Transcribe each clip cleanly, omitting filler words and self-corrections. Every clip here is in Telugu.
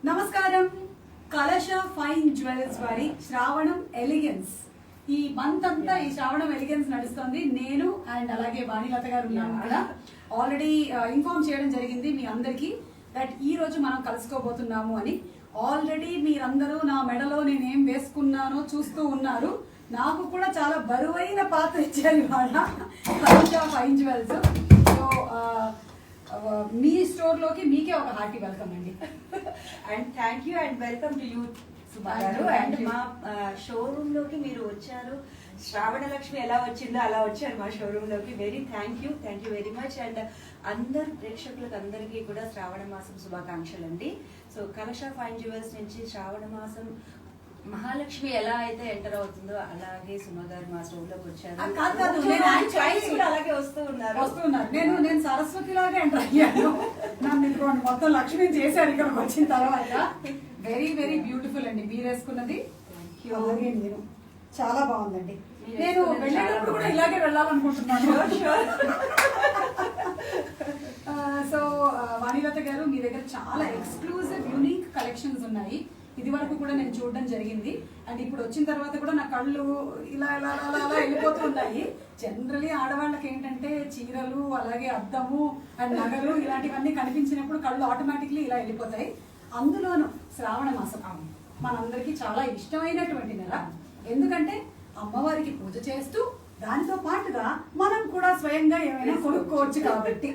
నమస్కారం. కలశ ఫైన్ జ్యువెలర్స్ వారి శ్రావణం ఎలిగెన్స్ ఈ మంత్ అంతా ఈ శ్రావణం ఎలిగెన్స్ నడుస్తుంది. నేను అండ్ అలాగే వాణిలత గారు ఉన్నాము కూడా. ఆల్రెడీ ఇన్ఫార్మ్ చేయడం జరిగింది మీ అందరికి దట్ ఈ రోజు మనం కలుసుకోబోతున్నాము అని. ఆల్రెడీ మీరందరూ నా మెడలో నేనేం వేసుకున్నానో చూస్తూ ఉన్నారు. నాకు కూడా చాలా బరువైన పాత్ర ఇచ్చారు ఇవాళ కలశ ఫైన్ జ్యువెల్స్. సో మీ స్టోర్ లోకి మీకే ఒక హార్టీ వెల్కమ్ అండి. And thank you and welcome to you Suma గారు. అండ్ మా షోరూమ్ లోకి మీరు వచ్చారు. శ్రావణ లక్ష్మి ఎలా వచ్చిందో అలా వచ్చారు మా షోరూమ్ లోకి. Very thank you very much. And అందరు ప్రేక్షకులకు అందరికీ కూడా శ్రావణ మాసం శుభాకాంక్షలు అండి. సో కలశ ఫైన్ జ్యువెల్స్ నుంచి శ్రావణ మాసం మహాలక్ష్మి ఎలా అయితే ఎంటర్ అవుతుందో అలాగే సుమ గారు మా స్టోర్ లోకి వచ్చారు. అలాగే వస్తున్నారు. నేను సరస్వతి లాగా ఎంటర్ అయ్యాను. నన్ను మొత్తం లక్ష్మి చేశారు ఇక్కడికి వచ్చిన తర్వాత. వెరీ వెరీ బ్యూటిఫుల్ అండి మీరు వేసుకున్నది. అలాగే నేను చాలా బాగుందండి. నేను వెళ్ళేటప్పుడు కూడా ఇలాగే వెళ్ళాలనుకుంటున్నాను. సో వాణిలత గారు మీ దగ్గర చాలా ఎక్స్క్లూజివ్ యూనిక్ కలెక్షన్స్ ఉన్నాయి. ఇది వరకు కూడా నేను చూడడం జరిగింది. అండ్ ఇప్పుడు వచ్చిన తర్వాత కూడా నా కళ్ళు ఇలా ఇలా అలా అలా వెళ్ళిపోతూ ఉన్నాయి. జనరలీ ఆడవాళ్ళకి ఏంటంటే చీరలు అలాగే అద్దము అండ్ నగలు ఇలాంటివన్నీ కనిపించినప్పుడు కళ్ళు ఆటోమేటిక్లీ ఇలా వెళ్ళిపోతాయి. అందులోనూ శ్రావణ మాసం మనందరికీ చాలా ఇష్టమైనటువంటి నెల. ఎందుకంటే అమ్మవారికి పూజ చేస్తూ దానితో పాటుగా మనం కూడా స్వయంగా ఏమైనా కొనుక్కోవచ్చు కాబట్టి.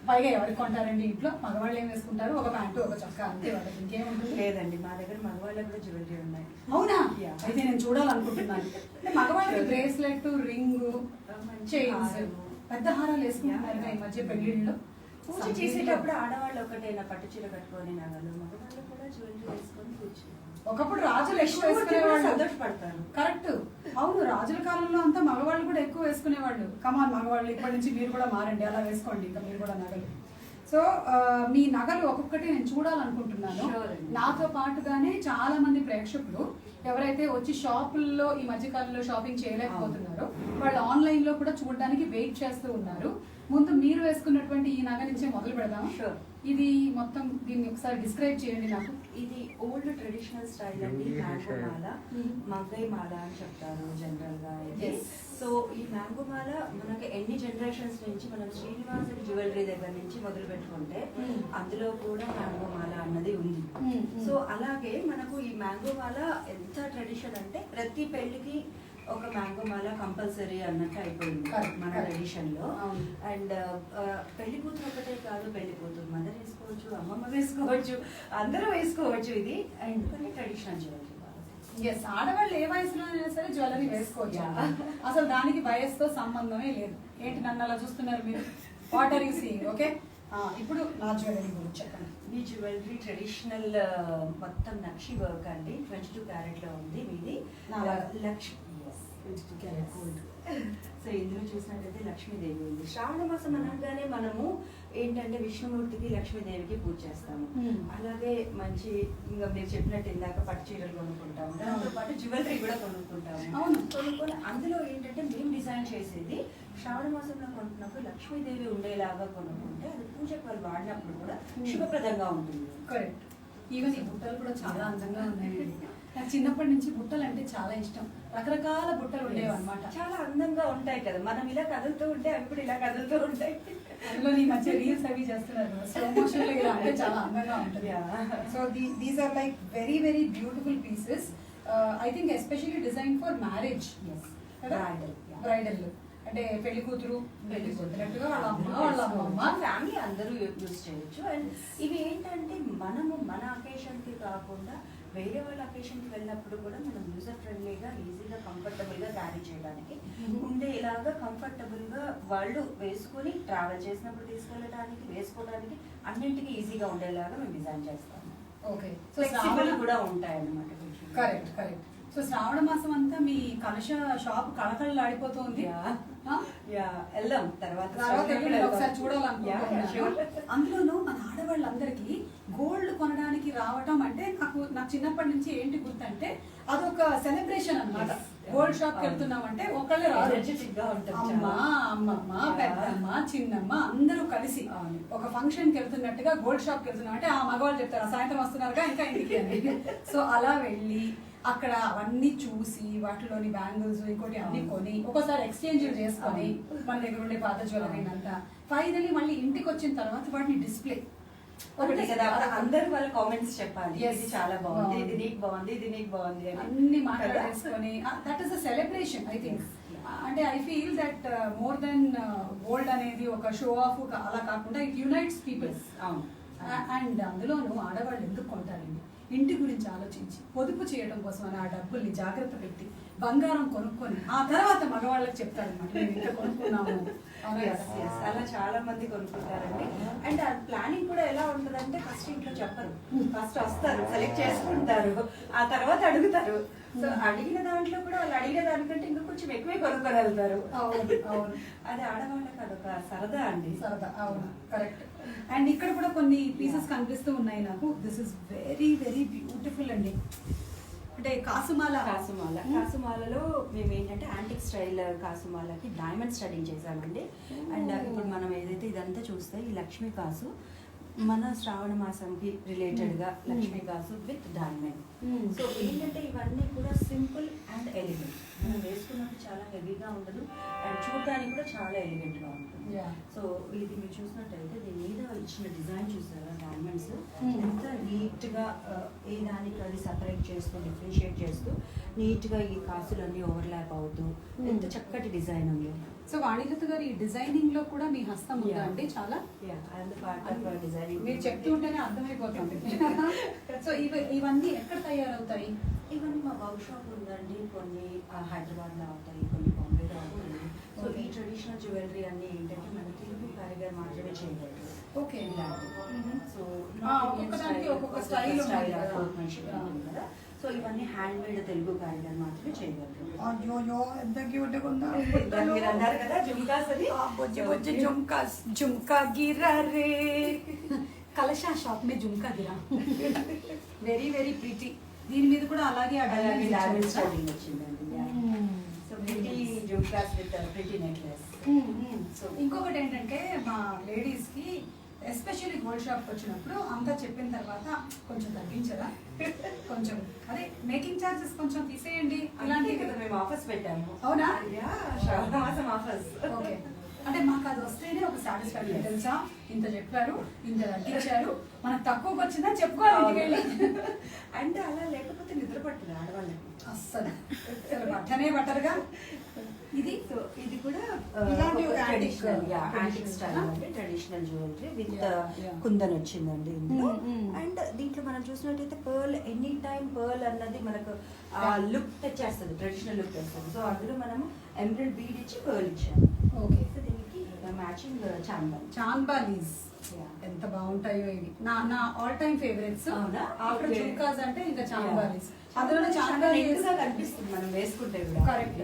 పైగా ఎవరికి కొంటారండి ఇంట్లో? మగవాళ్ళు ఏం వేసుకుంటారు? ఒక ప్యాంటు ఒక చొక్కా అంతే. వాళ్ళకి ఇంకేముంటుంది? లేదండి, మా దగ్గర మగవాళ్ళకి కూడా జ్యువెలరీ ఉన్నాయి. అవునా? అయితే నేను చూడాలనుకుంటున్నాను. మగవాళ్ళకి బ్రేస్లెట్, రింగ్, చైన్స్, పెద్ద హారాలు వేసుకుంటున్నారు ఈ మధ్య పెళ్లిళ్ళు. పూజ చేసేటప్పుడు ఆడవాళ్ళు ఒకటైనా పట్టు చీర కట్టుకొని నగలు, మగవాళ్ళు కూడా జ్యువెలరీ వేసుకొని పూజ. ఒకప్పుడు రాజులు ఎక్కువ వేసుకునేవాళ్ళు. సంతోషపడతారు. కరెక్ట్. అవును, రాజుల కాలంలో అంతా మగవాళ్ళు కూడా ఎక్కువ వేసుకునేవాళ్ళు. కమాన్ మగవాళ్ళు, ఇప్పటి నుంచి మీరు కూడా మారండి, అలా వేసుకోండి ఇంకా మీరు కూడా నగలు. సో మీ నగలు ఒక్కొక్కటి నేను చూడాలనుకుంటున్నాను. నాతో పాటుగానే చాలా మంది ప్రేక్షకులు ఎవరైతే వచ్చి షాపుల్లో ఈ మధ్యకాలంలో షాపింగ్ చేయలేకపోతున్నారో వాళ్ళు ఆన్లైన్ లో కూడా చూడడానికి వెయిట్ చేస్తూ ఉన్నారు. ముందు మీరు వేసుకున్నటువంటి ఈ నగ నుంచే మొదలు పెడదాం. ఇది మొత్తం దీన్ని ఒకసారి డిస్క్రైబ్ చేయండి నాకు. ఇది ఓల్డ్ ట్రెడిషనల్ స్టైల్ అండి. మ్యాంగో మాల, మగ్గై మాల అని చెప్తారు జనరల్ గా. సో ఈ మ్యాంగో మాల మనకి ఎన్ని జనరేషన్స్ నుంచి మనం శ్రీనివాస జ్యువెలరీ దగ్గర నుంచి మొదలు పెట్టుకుంటే అందులో కూడా మ్యాంగో మాల అన్నది ఉంది. సో అలాగే మనకు ఈ మ్యాంగో మాల ఎంత ట్రెడిషన్ అంటే ప్రతి పెళ్లికి ఒక మ్యాంగో మాల కంపల్సరీ అన్నట్టు అయిపోయింది మన ట్రెడిషన్ లో. అండ్ పెళ్లి కూతురు ఒకటే కాదు, పెళ్లి కూతురు మదర్ వేసుకోవచ్చు, అమ్మమ్మ వేసుకోవచ్చు, అందరూ వేసుకోవచ్చు ఇది. And traditional jewellery. ఎస్, ఆడవాళ్ళు ఏ వయసులో అయినా సరే జ్యువెలరీ వేసుకోవచ్చు. అసలు దానికి వయసుతో సంబంధమే లేదు. ఏంటి నన్ను అలా చూస్తున్నారు మీరు? What are you seeing? Okay, ఇప్పుడు నా జ్యువెలరీ గురించి చెప్పండి. మీ జ్యువెలరీ ట్రెడిషనల్ మొత్తం నక్షి వర్క్ అండి. 22 క్యారెట్ లో ఉంది మీది. లక్ష్మి సో ఇందులో చూసినట్టయితే లక్ష్మీదేవి ఉంది. శ్రావణ మాసం అనగానే మనము ఏంటంటే విష్ణుమూర్తికి లక్ష్మీదేవికి పూజ చేస్తాము. అలాగే మంచి ఇంకా మీరు చెప్పినట్టు ఇందాక పట్టు చీరలు కొనుక్కుంటాము, దాంతో పాటు జ్యువెలరీ కూడా కొనుక్కుంటాము. కొనుక్కొని అందులో ఏంటంటే మేము డిజైన్ చేసేది శ్రావణ మాసంలో కొనుక్కున్నప్పుడు లక్ష్మీదేవి ఉండేలాగా కొనుక్కుంటే అది పూజకు వాళ్ళు వాడినప్పుడు కూడా శుభప్రదంగా ఉంటుంది. కరెక్ట్. ఈవెన్ ఈ బుట్టలు కూడా చాలా అందంగా ఉన్నాయండి. నాకు చిన్నప్పటి నుంచి బుట్టలు అంటే చాలా ఇష్టం. రకరకాల బుట్టలు ఉండేవి అనమాట. చాలా అందంగా ఉంటాయి కదా, మనం ఇలా కదులుతూ ఉంటే అవి కూడా ఇలా కదులుతూ ఉంటాయి. అందులో ఈ మధ్య రీల్స్ అవి చేస్తున్నారు, స్లో మోషన్ లో ఇలా అంటే చాలా అందంగా ఉంటుంది. So these are like very very beautiful pieces. I think especially design for marriage. Bridal అంటే పెళ్లి కూతురు పెళ్లి కూతురుగా వాళ్ళ అమ్మ వాళ్ళ అమ్మమ్మ ఫ్యామిలీ అందరూ యూజ్ చేయొచ్చు. అండ్ ఇవి ఏంటంటే మనము మన అకేషన్ కి కాకుండా వేరే వాళ్ళ అకేషన్ కి వెళ్ళినప్పుడు కూడా మనం యూజర్ ఫ్రెండ్లీగా ఈజీగా కంఫర్టబుల్ గా క్యారీ చేయడానికి ఉండేలాగా కంఫర్టబుల్ గా వాళ్ళు వేసుకొని ట్రావెల్ చేసినప్పుడు తీసుకెళ్ళడానికి వేసుకోవడానికి అన్నింటికి ఈజీగా ఉండేలాగా మేము డిజైన్ చేస్తాము. ఓకే, సో ఫ్లెక్సిబుల్ కూడా ఉంటాయి అన్నమాట. Correct correct. సో శ్రావణ మాసం అంతా మీ కలశ షాప్ కళకళలు ఆడిపోతుంది. వెళ్దాం తర్వాత ఒకసారి చూడాలనుకుంటున్నాను. అందులోనూ మన ఆడవాళ్ళందరికీ గోల్డ్ కొనడానికి రావటం అంటే నాకు చిన్నప్పటి నుంచి ఏంటి గుర్తంటే అదొక సెలబ్రేషన్ అన్నమాట. గోల్డ్ షాప్ కి వెళ్తున్నామంటే ఒకళ్ళే రాదు, అమ్మ అమ్మమ్మ పెద్దమ్మ చిన్నమ్మ అందరూ కలిసి ఒక ఫంక్షన్ కి వెళ్తున్నట్టుగా గోల్డ్ షాప్ కి వెళ్తున్నాం అంటే ఆ మగవాళ్ళు చెప్తారు సాయంత్రం వస్తున్నారుగా ఇంకా ఇంటికి అని. సో అలా వెళ్ళి అక్కడ అవన్నీ చూసి వాటిలోని బ్యాంగిల్స్ ఇంకోటి అన్ని కొని ఒక్కోసారి ఎక్స్చేంజ్ చేసుకొని మన దగ్గర ఉండే పాత జ్యువెలరీ అంతా ఫైనలీ మళ్ళీ ఇంటికి వచ్చిన తర్వాత వాటిని డిస్ప్లే ఒకటి కదా, అందరూ వాళ్ళ కామెంట్స్ చెప్పాలి, ఇది చాలా బాగుంది, ఇది నీకు బాగుంది, ఇది నీకు బాగుంది అని అన్ని మాట్లాడేసుకొని that is a celebration I think. అంటే I feel that more than gold అనేది ఒక షో ఆఫ్ అలా కాకుండా ఇట్ యునైట్స్ పీపుల్స్. అండ్ అందులోనూ ఆడవాళ్ళు ఎందుకు కొంటారండి, ఇంటి గురించి ఆలోచించి పొదుపు చేయడం కోసం అని ఆ డబ్బుల్ని జాగ్రత్త పెట్టి బంగారం కొనుక్కొని ఆ తర్వాత మగవాళ్ళకి చెప్తారనమాట మేము ఇంత కొనుక్కున్నాము. అలా చాలా మంది కొనుక్కుంటారండి. అండ్ ఆ ప్లానింగ్ కూడా ఎలా ఉంటదంటే ఫస్ట్ ఇంట్లో చెప్పరు, ఫస్ట్ వస్తారు సెలెక్ట్ చేసుకుంటారు, ఆ తర్వాత అడుగుతారు. సో అడిగిన దాంట్లో కూడా వాళ్ళు అడిగిన దానికంటే ఇంకా కొంచెం ఎక్కువే కొనుక్కొని వెళ్తారు. అది ఆడవాళ్ళకి అదొక సరదా అండి. సరదా, అవును, కరెక్ట్. అండ్ ఇక్కడ కూడా కొన్ని పీసెస్ కనిపిస్తూ ఉన్నాయి నాకు. This is very very beautiful అండి. అంటే కాసుమాలలో మేము ఏంటంటే యాంటిక్ స్టైల్ కాసుమాలకి డైమండ్ స్టడింగ్ చేసామండి. అండ్ ఇప్పుడు మనం ఏదైతే ఇదంతా చూస్తే ఈ లక్ష్మీ కాసు మన శ్రావణ మాసంకి రిలేటెడ్ గా లక్ష్మీ కాసు విత్ డైమండ్. సో ఏంటంటే ఇవన్నీ కూడా సింపుల్ అండ్ ఎలిగెంట్, మనం వేసుకున్నప్పుడు చాలా హెవీగా ఉండదు అండ్ చూడడానికి కూడా చాలా ఎలిగెంట్ గా ఉంటుంది. సో ఇది మీరు చూసినట్టయితే దీని మీద ఇచ్చిన డిజైన్ చూసారా, డైమండ్స్ ఎంత నీట్ గా ఏ దానికి అది సపరేట్ చేస్తూ డిఫరెన్షియేట్ చేస్తూ నీట్ గా ఈ కాసులన్నీ ఓవర్లాప్ అవుతూ ఎంత చక్కటి డిజైన్ ఉంది. సో వాణిలత గారు ఈ డిజైనింగ్ లో కూడా మీ హస్తం ఉందా అండి? చాలా మీరు చెప్తూ ఉంటేనే అర్థమైపోతుంది. సో ఇవన్నీ ఎక్కడ తయారవుతాయి? ఇవన్నీ మా వర్క్ షాప్ ఉందండి, కొన్ని హైదరాబాద్ లో అవుతాయి, కొన్ని బాంబేలో అవుతాయి. సో ఈ ట్రెడిషనల్ జ్యువెలరీ అన్ని ఏంటంటే మన తెలుగు కారిగర్ మాత్రమే చేయగలరు. ఓకే. సో ఒక్కొక్క స్టైల్ కదా. సో ఇవన్నీ హ్యాండ్ మేడ్ తెలుగు కారిగర్ మాత్రమే చేయగలరు. ఎంత క్యూట్ గా ఉందా. మీరు అన్నారు కదా జుమ్కాస్ అని, జుమ్కాస్ జుమ్కా గిరా రే కలశా షాప్ మే జుమ్కా గిరా. Very very pretty. దీని మీద కూడా అలాగే డైమండ్ స్టడింగ్ వచ్చిందండి. So pretty jhumkas with pretty necklace. So ఇంకొకటి ఏంటంటే మా లేడీస్ కి ఎస్పెషల్లీ గోల్డ్ షాప్ వచ్చినప్పుడు అంతా చెప్పిన తర్వాత కొంచెం తగ్గించరా, కొంచెం అదే మేకింగ్ చార్జెస్ కొంచెం తీసేయండి అలాంటివి కదా మేము ఆఫర్స్ పెట్టాము. అవునా? శ్రావణ మాసం ఆఫర్స్. ఓకే. అంటే మాకు అది వస్తేనే ఒక సాటిస్ఫాక్షన్, తెలుసా ఇంత చెప్పారు ఇంత తగ్గించారు మనకు తక్కువకి వచ్చిందని చెప్పుకోవాలి. అంటే అలా లేకపోతే నిద్ర పట్టదు ఆడవాళ్ళకి అస్సలు పట్టనే పట్టరుగా. ఇది ఇది కూడా యాంటిక్ స్టైల్ అండి, ట్రెడిషనల్ జ్యువెలరీ విత్ కుందన్ వచ్చిందండి ఇందులో. అండ్ దీంట్లో మనం చూసినట్టయితే పర్ల్, ఎనీ టైం పర్ల్ అన్నది మనకు లుక్ తెచ్చేస్తుంది, ట్రెడిషనల్ లుక్ తెస్తుంది. సో అందులో మనము ఎమరల్డ్ బీడ్ ఇచ్చి పర్ల్ ఇచ్చాము. ఓకే. సో దీనికి మ్యాచింగ్ చాన్బాలీస్ ఎంత బాగుంటాయో ఇవి. నా all time favourites. After jhumkas అంటే ఇంకా చాన్బాలీస్. అందులో చాన్బాలీస్ కనిపిస్తుంది మనం వేసుకుంటే కూడా. కరెక్ట్.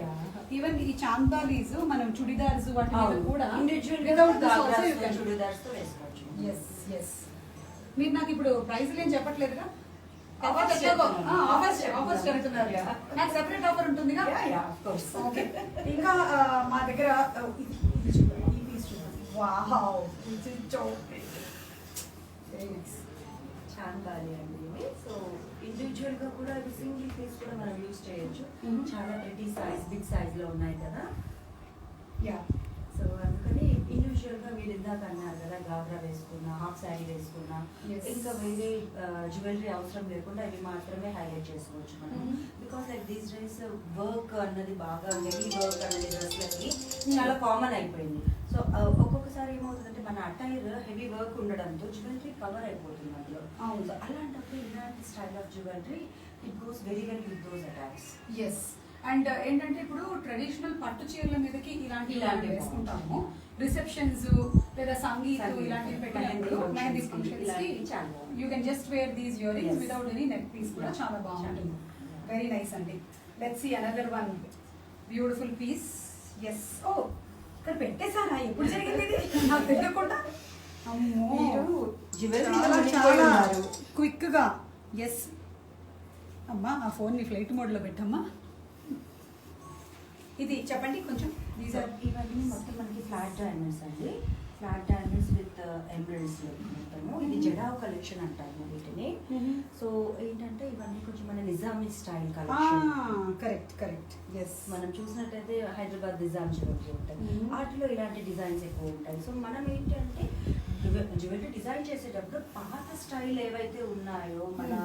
ఈవెన్ ఈ చాన్బాలీస్ మనం చుడిదార్స్ వాటి మీద కూడా చుడిదార్స్ తో వేసుకోవచ్చు. ఎస్. మీరు నాకు ఇప్పుడు ప్రైస్ ఏం చెప్పట్లేదుగా? ఆఫర్స్ జరుగుతున్నారు. నాకు సెపరేట్ ఆఫర్ ఉంటుందిగా. ఓకే. ఇంకా మా దగ్గర వావ్, చాన్బాలి అండి ఇవి. సో ఇండివిజువల్ గా కూడా ఇవి సింగిల్ పీస్ కూడా మనం యూజ్ చేయొచ్చు. చాలా ప్రిటీ సైజ్, బిగ్ సైజ్ లో ఉన్నాయి కదా. సో అందుకని ఇండివిజువల్ గా మీరు ఇందాక అన్నారు కదా, గాగ్రా వేసుకున్నా, హాఫ్ శారీ వేసుకున్నా, ఇంకా వేరే జ్యువెలరీ అవసరం లేకుండా ఇవి మాత్రమే హైలైట్ చేసుకోవచ్చు మనం. Because like these days work అన్నది బాగా హెవీ వర్క్ అన్నది డ్రెస్లకి చాలా కామన్ అయిపోయింది. సో ఒక్కొక్కసారి ఏమవుతుందంటే మన అటైర్ హెవీ వర్క్ ఉండడంతో జ్యువెలరీ కవర్ అయిపోతుంది అందులో. సో అలాంటప్పుడు ఇలాంటి style of jewellery it goes very well with those attires. Yes. And ఏంటంటే ఇప్పుడు ట్రెడిషనల్ పట్టు చీరల మీదకి ఇలాంటివి వేసుకుంటాము. రిసెప్షన్స్ లేదా సంగీతం ఇలాంటివి పెట్టినప్పుడు మెహందీ ఫంక్షన్స్ కి you can just wear these earrings without any neck piece కూడా చాలా బాగుంటుంది. వెరీ నైస్ అండి. Let's see another one beautiful piece. Yes. Oh, ఇక్కడ పెట్టేసారా? ఎప్పుడు జరిగింది ఇది నాకు తెలియకుండా? మీరు జ్యువెలరీ చాలా క్విక్ గా. ఎస్ అమ్మా, ఆ ఫోన్ ని ఫ్లైట్ మోడ్ లో పెట్టమ్మా. ఇది చెప్పండి కొంచెం. ఇవన్నీ మొత్తం మనకి ఫ్లాట్ డైమండ్స్ అండి. ఫ్లాట్ డైమండ్స్ విత్ ఎమరల్డ్స్ మొత్తము. ఇది జడావ్ కలెక్షన్ అంటారు వీటిని. సో ఏంటంటే ఇవన్నీ కొంచెం మన Nizami style collection. Correct correct. Yes, మనం చూసినట్టయితే హైదరాబాద్ నిజాం జ్యువెలరీ ఉంటాయి, వాటిలో ఇలాంటి డిజైన్స్ ఎక్కువ ఉంటాయి. సో మనం ఏంటంటే జ్యువెలరీ డిజైన్ చేసేటప్పుడు పాత స్టైల్ ఏవైతే ఉన్నాయో మన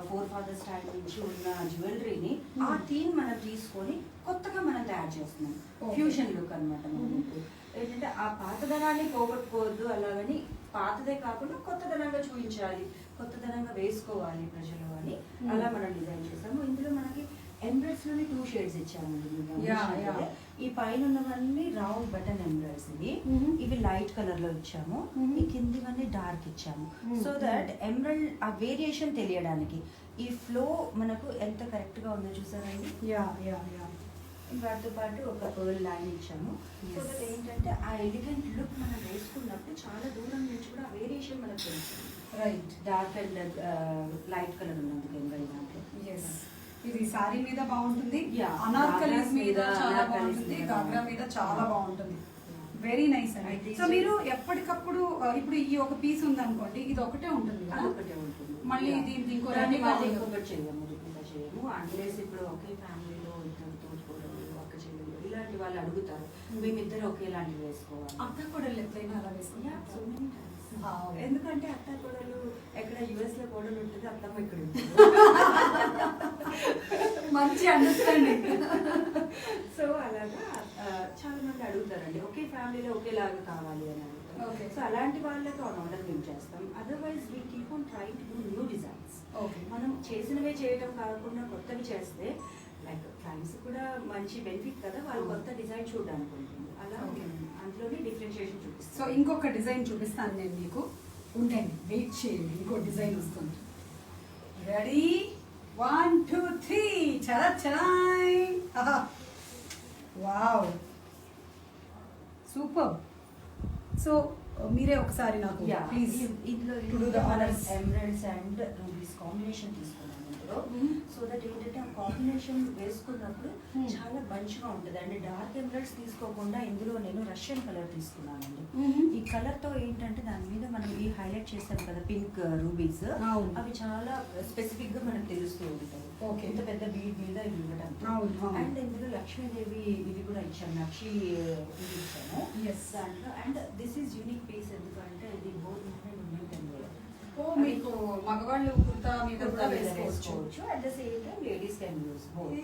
ఫోర్ ఫాదర్ స్టైల్ నుంచి ఉన్న జ్యువెలరీని ఆ థీమ్ మనం తీసుకొని కొత్తగా మనం తయారు చేస్తున్నాం. ఫ్యూషన్ లుక్ అనమాట. మనకు ఏంటంటే ఆ పాతదనాన్ని పోగొట్టుకోవద్దు, అలాగని పాతదే కాకుండా కొత్తదనంగా చూపించాలి, కొత్తదనంగా వేసుకోవాలి ప్రజలు అని అలా మనం డిజైన్ చేసాము. ఇందులో మనకి ఎంబ్రాయిడ్స్ లోని 2 షేడ్స్ ఇచ్చామండి. ఈ పైన ఉన్నవన్నీ రౌండ్ బటన్ ఎంబ్రాయిడ్స్ ఇవి లైట్ కలర్ లో ఇచ్చాము. ఈ కిందివన్నీ డార్క్ ఇచ్చాము. సో దట్ ఎంబ్రాయిడ్ ఆ వేరియేషన్ తెలియడానికి ఈ ఫ్లో మనకు ఎంత కరెక్ట్ గా ఉందో చూసారండి. వాటితో పాటు ఒక పర్ల్ లైన్ ఇచ్చాము. సో దట్ ఏంటంటే ఆ ఎలిగెంట్ లుక్ మనం వేసుకున్నప్పుడు చాలా దూరం నుంచి కూడా ఆ వేరియేషన్ మనకు తెలుస్తుంది. Right. Dark and light colour ఉన్నందుకు ఎంబ్రాయిడ్ దాంట్లో. ఇది సారీ మీద బాగుంటుంది, Yeah. అనార్కలీస్ మీద చాలా అనార్కలీస్ బాగుంటుంది, మీద గాగ్రా మీద చాలా బాగుంటుంది. వెరీ నైస్ అండి. సో మీరు ఎప్పటికప్పుడు ఇప్పుడు ఈ ఒక పీస్ ఉంది అనుకోండి, ఇది ఒకటే ఉంటుంది కదా? ఒకటే ఉంటుంది. మళ్ళీ దీనికి ఇంకో దాన్ని రెండు మళ్ళీ కావాలి. ఇంకొకటి చేయము, ఇంకా చేయము. అన్లెస్ ఇప్పుడు ఒకే ఫ్యామిలీలో ఇద్దరు తోడుకోవడం, అక్క చెల్లెలు ఇలాంటి వాళ్ళు అడుగుతారు, మేమిద్దరు ఒకేలాంటివి వేసుకోవాలి. అక్క కూడా ఎప్పుడైనా అలా వేసుకుంటారా? So many times. ఎందుకంటే అత్త కోడలు ఎక్కడ యుఎస్ లో కోడలు ఉంటుంది, అత్తమ్మ ఇక్కడ ఉంటుంది. మంచి అండర్స్టాండింగ్. సో అలాగా చాలా మంది అడుగుతారండి, ఒకే ఫ్యామిలీలో ఒకేలాగా కావాలి అని అడుగుతారు. Okay. సో అలాంటి వాళ్ళకి ఆన్ ఆర్డర్ మేము చేస్తాం. Otherwise we keep on trying to do new designs. Okay. మనం చేసినవే చేయడం కాకుండా కొత్తవి చేస్తే లైక్ క్లయింట్స్ కూడా మంచి బెనిఫిట్ కదా, వాళ్ళు కొత్త డిజైన్ చూడడానికి ఉంటుంది. అలా అందులోనే డిఫరెన్షియేషన్ చూపిస్తాం. సో ఇంకొక డిజైన్ చూపిస్తాను నేను మీకు. ఉండండి, వెయిట్ చేయండి, ఇంకో డిజైన్ వస్తుంది. రెడీ, 1 2 3 చరా చరాయ్. Wow, super. సో మీరే ఒకసారి నాకు ప్లీజ్ ఇందులో to do the honours. Emeralds and rubies combination తీసుకున్నాను ఇందులో. సో దట్ ఏంటంటే ఆ కాంబినేషన్ వేసుకున్నప్పుడు చాలా మంచిగా ఉంటుంది. అండ్ డార్క్ ఎమరల్డ్స్ తీసుకోకుండా ఇందులో నేను రష్యన్ కలర్ తీసుకున్నానండి. ఈ కలర్ తో ఏంటంటే దాని మీద మనం ఈ హైలైట్ చేసాం కదా పింక్ రూబీస్, అవి చాలా స్పెసిఫిక్ గా మనకు తెలుస్తూ ఉంటాయి. ఇంత పెద్ద బీడ్ మీద ఇవి ఉండటం. అండ్ ఇందులో లక్ష్మీదేవి ఇది కూడా ఇచ్చాను, నక్షి ఇది ఇచ్చాను దాంట్లో. And this is unique piece ఎందుకంటే ఇది బోత్ మీకు మగవాళ్ళు కుర్తా మీద కూడా వేసుకోవచ్చు. At the same time ladies can use both.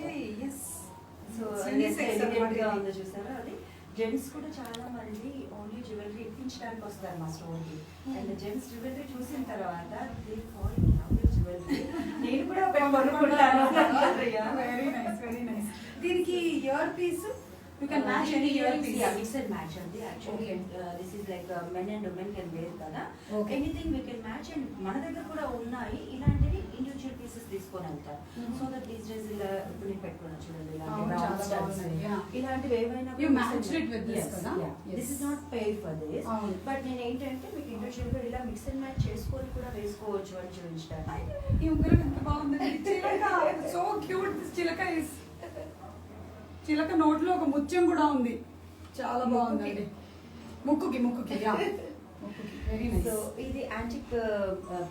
So elegant గా ఉందో చూసారా అది. జెంట్స్ కూడా చాలా మంది ఓన్లీ జ్యువెలరీ ఇప్పించడానికి వస్తారు మా స్టోర్ కి. అండ్ జెంట్స్ జ్యువెలరీ చూసిన తర్వాత they fall in love with jewellery. నేను కూడా ఒకటి కొనుక్కుంటాను. Very nice, very nice. దీనికి ear piece you can match any earpiece. Yeah, mix and match అండి. Actually this is like men and women can wear కదా. Anything we can match. And మన దగ్గర కూడా ఉన్నాయి ఇలాంటివి ఇండివిజువల్ పీసెస్ తీసుకొని వెళ్తారు. సో దట్ దీస్ డేస్ ఇలా ఇప్పుడు నేను పెట్టుకున్నా చూడండి, ఇలాంటివి ఏవైనా you matched it with this కదా. This is not paid for this, but నేను ఏంటంటే మీకు ఇండివిజువల్ గా ఇలా మిక్స్ అండ్ మ్యాచ్ చేసుకొని కూడా వేసుకోవచ్చు అని చూపించడానికి. ఈ ఉంగరం ఎంత బాగుంది. చిలక, సో క్యూట్. దిస్ చిలక ఇస్, చిలక నోట్లో ఒక ముత్యం కూడా ఉంది, చాలా బాగుందండి. ముక్కుకి వెరీ నైస్. సో ఇది యాంటిక్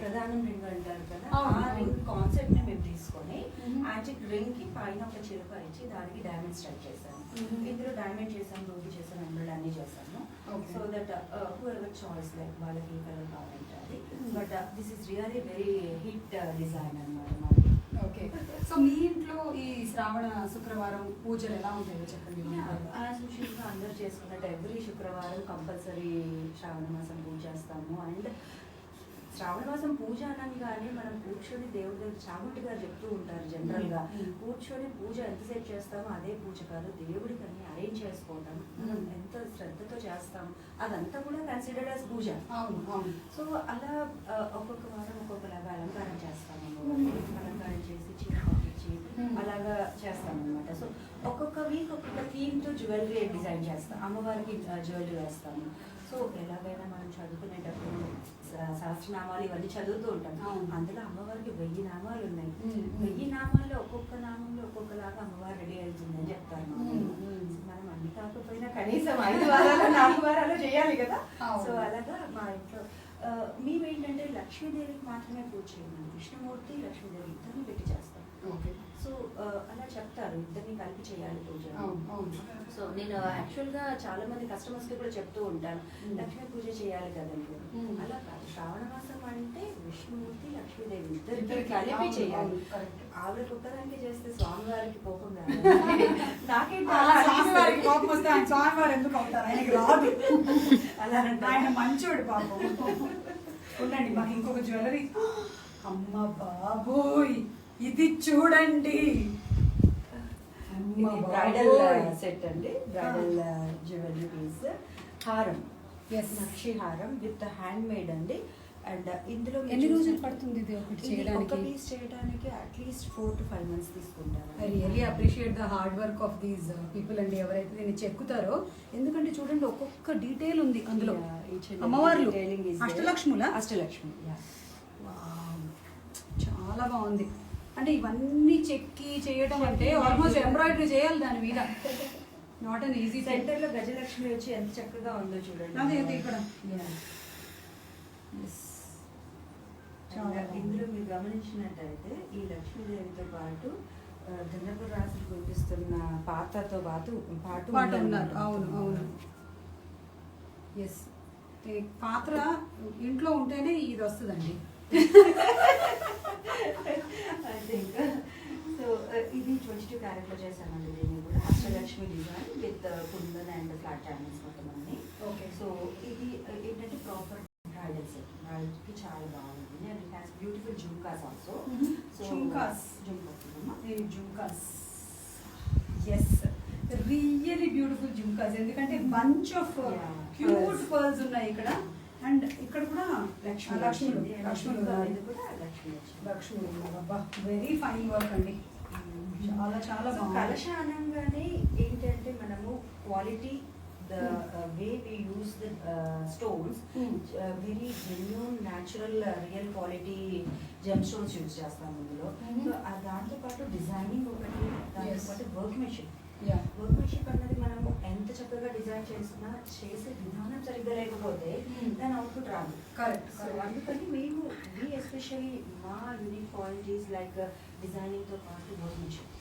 ప్రధానం రింగ్ అంటారు కదా, ఆ రింగ్ కాన్సెప్ట్ ని మేము తీసుకొని యాంటిక్ రింగ్ కి పైన ఒక చిలక ఇచ్చి దానికి డైమండ్ స్ట్రైక్ చేశాను. ఇందులో డైమండ్ చేసాము, రూబీ చేసాము, ఎంబ్రాయిడ్ అన్ని చేసాము. So that whoever choice like వాళ్ళకి కలర్ కావాలంటే అది. But this is really very hit design అన్నమాట మాకు. ఓకే. సో మీ ఇంట్లో ఈ శ్రావణ శుక్రవారం పూజలు ఎలా ఉంటాయో చెప్పండి. అందరూ చేసుకున్నట్టు ఎవ్రీ శుక్రవారం కంపల్సరీ శ్రావణ మాసం పూజ చేస్తాము. అండ్ శ్రావణ మాసం పూజ అనగానే మనం కూర్చొని దేవుడి దగ్గర చాగుంటి గారు చెప్తూ ఉంటారు జనరల్ గా, కూర్చొని పూజ ఎంతసేపు చేస్తామో అదే పూజ కాదు, దేవుడికి అన్ని అరేంజ్ చేసుకోవడం మనం ఎంత శ్రద్ధతో చేస్తాం అదంతా కూడా కన్సిడర్డ్ యాజ్ పూజ. సో అలా ఒక్కొక్క వారం ఒక్కొక్కలాగా అలంకారం చేస్తాము, అలంకారం చేసి చీర పంపించి అలాగా చేస్తాం అనమాట. సో ఒక్కొక్క వీక్ ఒక్కొక్క థీమ్ తో జ్యువెలరీ డిజైన్ చేస్తాం, అమ్మవారికి జ్యువెలరీ వేస్తాము. సో ఎలాగైనా మనం చదువుకునేటప్పుడు సహస్రనామాలు ఇవన్నీ చదువుతూ ఉంటాను. అవును. అందులో అమ్మవారికి 1000 నామాలు ఉన్నాయి. మ్మ్. 1000 నామాల్లో ఒక్కొక్క నామంలో ఒక్కొక్కలాగా అమ్మవారు రెడీ అవుతుంది అని చెప్తారు మా వాళ్ళు. మనం అన్ని కాకపోయినా కనీసం 5 వారాలు 4 వారాలు చేయాలి కదా. అవును. సో అలాగా మా ఇంట్లో మేమేంటంటే లక్ష్మీదేవికి మాత్రమే పూజ చేయమని, విష్ణుమూర్తి లక్ష్మీదేవి ఇద్దరిని పెట్టి చేస్తాం. ఓకే. సో అలా చెప్తారు, ఇద్దరిని కలిపి చేయాలి పూజ. అవును, అవును. సో నేను యాక్చువల్గా చాలా మంది కస్టమర్స్కి కూడా చెప్తూ ఉంటాను, లక్ష్మీ పూజ చేయాలి కదండి. అలా కాదు, శ్రావణ మాసం అంటే విష్ణుమూర్తి లక్ష్మీదేవి ఇద్దరికి కలిపి చేయాలి. ఆవిడ ఒక్కదానికి చేస్తే స్వామివారికి కోపం రాదు. నాకేంటి స్వామివారికి కోపం వస్తే ఆయన స్వామివారు ఎందుకు అవుతారు? ఆయనకి రాదు. అలా ఆయన మంచోడు పాపం. ఉండండి, మాకు ఇంకొక జ్యువెలరీ. అమ్మ బాబోయ్, ఇది చూడండి. బ్రైడల్ సెట్ అండి, బ్రైడల్ జ్యువెలరీ పీస్. హారం, నక్షి హారం విత్ హ్యాండ్ మేడ్ అండి. అండ్ ఇందులో ఎన్ని రోజులు పడుతుంది ఇది ఒకటి చేయడానికి? ఒక పీస్ చేయడానికి అట్లీస్ట్ 4 to 5 months తీసుకుంటారు. I really appreciate the hard work of these people అండి, ఎవరైతే దీన్ని చెక్కుతారో. ఎందుకంటే చూడండి, ఒక్కొక్క డీటెయిల్ ఉంది అందులో. అమ్మవార్లు అష్టలక్ష్ముల అష్టలక్ష్మి. చాలా బాగుంది. అంటే ఇవన్నీ చెక్కి చేయడం అంటే ఆల్మోస్ట్ ఎంబ్రాయిడరీ చేయాలి దాని మీద. Not an easy. సెంటర్ లో గజలక్ష్మి వచ్చి ఎంత చక్కగా ఉందో చూడండి. అదే ఇక్కడ ఇందులో మీరు గమనించినట్టయితే ఈ లక్ష్మీదేవితో పాటు ధనపు రాశులు కురిపిస్తున్న పాత్రతో పాటు ఉన్నారు. అవును, అవును. ఎస్, పాత్ర ఇంట్లో ఉంటేనే ఇది వస్తుందండి. సో ఇది 22 క్యారెట్ లో చేశానండి. దీన్ని కూడా Ashtalakshmi design with kundan and flat channels మొత్తం అన్ని. ఓకే. సో ఇది ఏంటంటే ప్రాపర్ బ్రైడల్ సెట్, బ్రైడల్ కి చాలా బాగుంది. And it has beautiful jhumkas also. So jhumkas yes, really beautiful jhumkas. ఎందుకంటే బంచ్ ఆఫ్ క్యూట్ పర్ల్స్ ఉన్నాయి ఇక్కడ. అండ్ ఇక్కడ కూడా లక్ష్ములు వెరీ ఫైన్ వర్క్ అండి. చాలా చాలా బాగుంది. కలశ అనగానే ఏంటంటే మనము quality, the way we use the stones, very genuine, natural, real quality gemstones use చేస్తాము ఇందులో. సో దాంతో పాటు డిజైనింగ్ ఒకటి, దాంతో పాటు వర్క్మెన్షిప్. వర్క్మెన్షిప్ అన్నది మనము ఎంత చక్కగా డిజైన్ చేసినా చేసే విధానం సరిగ్గా లేకపోతే దాని అవుట్పుట్ రాదు. కరెక్ట్. సో అందుకని మేము ఎస్పెషల్లీ మా యూనిక్ క్వాలిటీస్ లైక్ డిజైనింగ్ తో పాటు వర్క్మెన్షిప్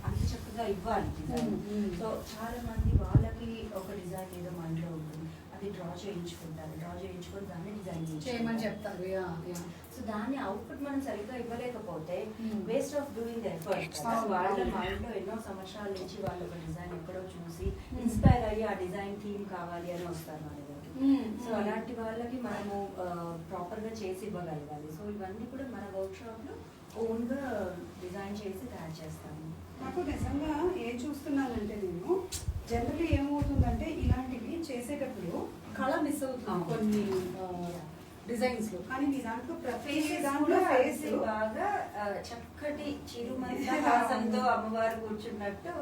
అంత చక్కగా ఇవ్వాలి డిజైన్. సో చాలా మంది వాళ్ళకి ఒక డిజైన్ ఏదో మైండ్లో ఉంటుంది, అది డ్రా చేయించుకుంటారు, డ్రా చేయించుకొని దాన్ని డిజైన్ చేయమని చెప్తారు. సో దాన్ని అవుట్పుట్ మనం సరిగ్గా ఇవ్వలేకపోతే waste of doing the effort. వాళ్ళ మైండ్లో ఎన్నో సంవత్సరాల నుంచి వాళ్ళు ఒక డిజైన్ ఎక్కడో చూసి ఇన్స్పైర్ అయ్యి ఆ డిజైన్ థీమ్ కావాలి అని వస్తారు మన దగ్గరికి. సో అలాంటి వాళ్ళకి మనము ప్రాపర్ గా చేసి ఇవ్వగలగాలి. సో ఇవన్నీ కూడా మన వర్క్ షాప్ లో ఓన్ గా డిజైన్ చేసి తయారు చేస్తాము. నాకు నిజంగా ఏం చూస్తున్నానంటే, నేను జనరల్లీ ఏమవుతుందంటే ఇలాంటివి చేసేటప్పుడు కళ మిస్ అవుతుంది కొన్ని డిజైన్స్ లో. కానీ మీ దాంట్లో ఫేస్ బాగా చక్కటి చిరుమందహాసంతో అమ్మవారు కూర్చున్నట్టు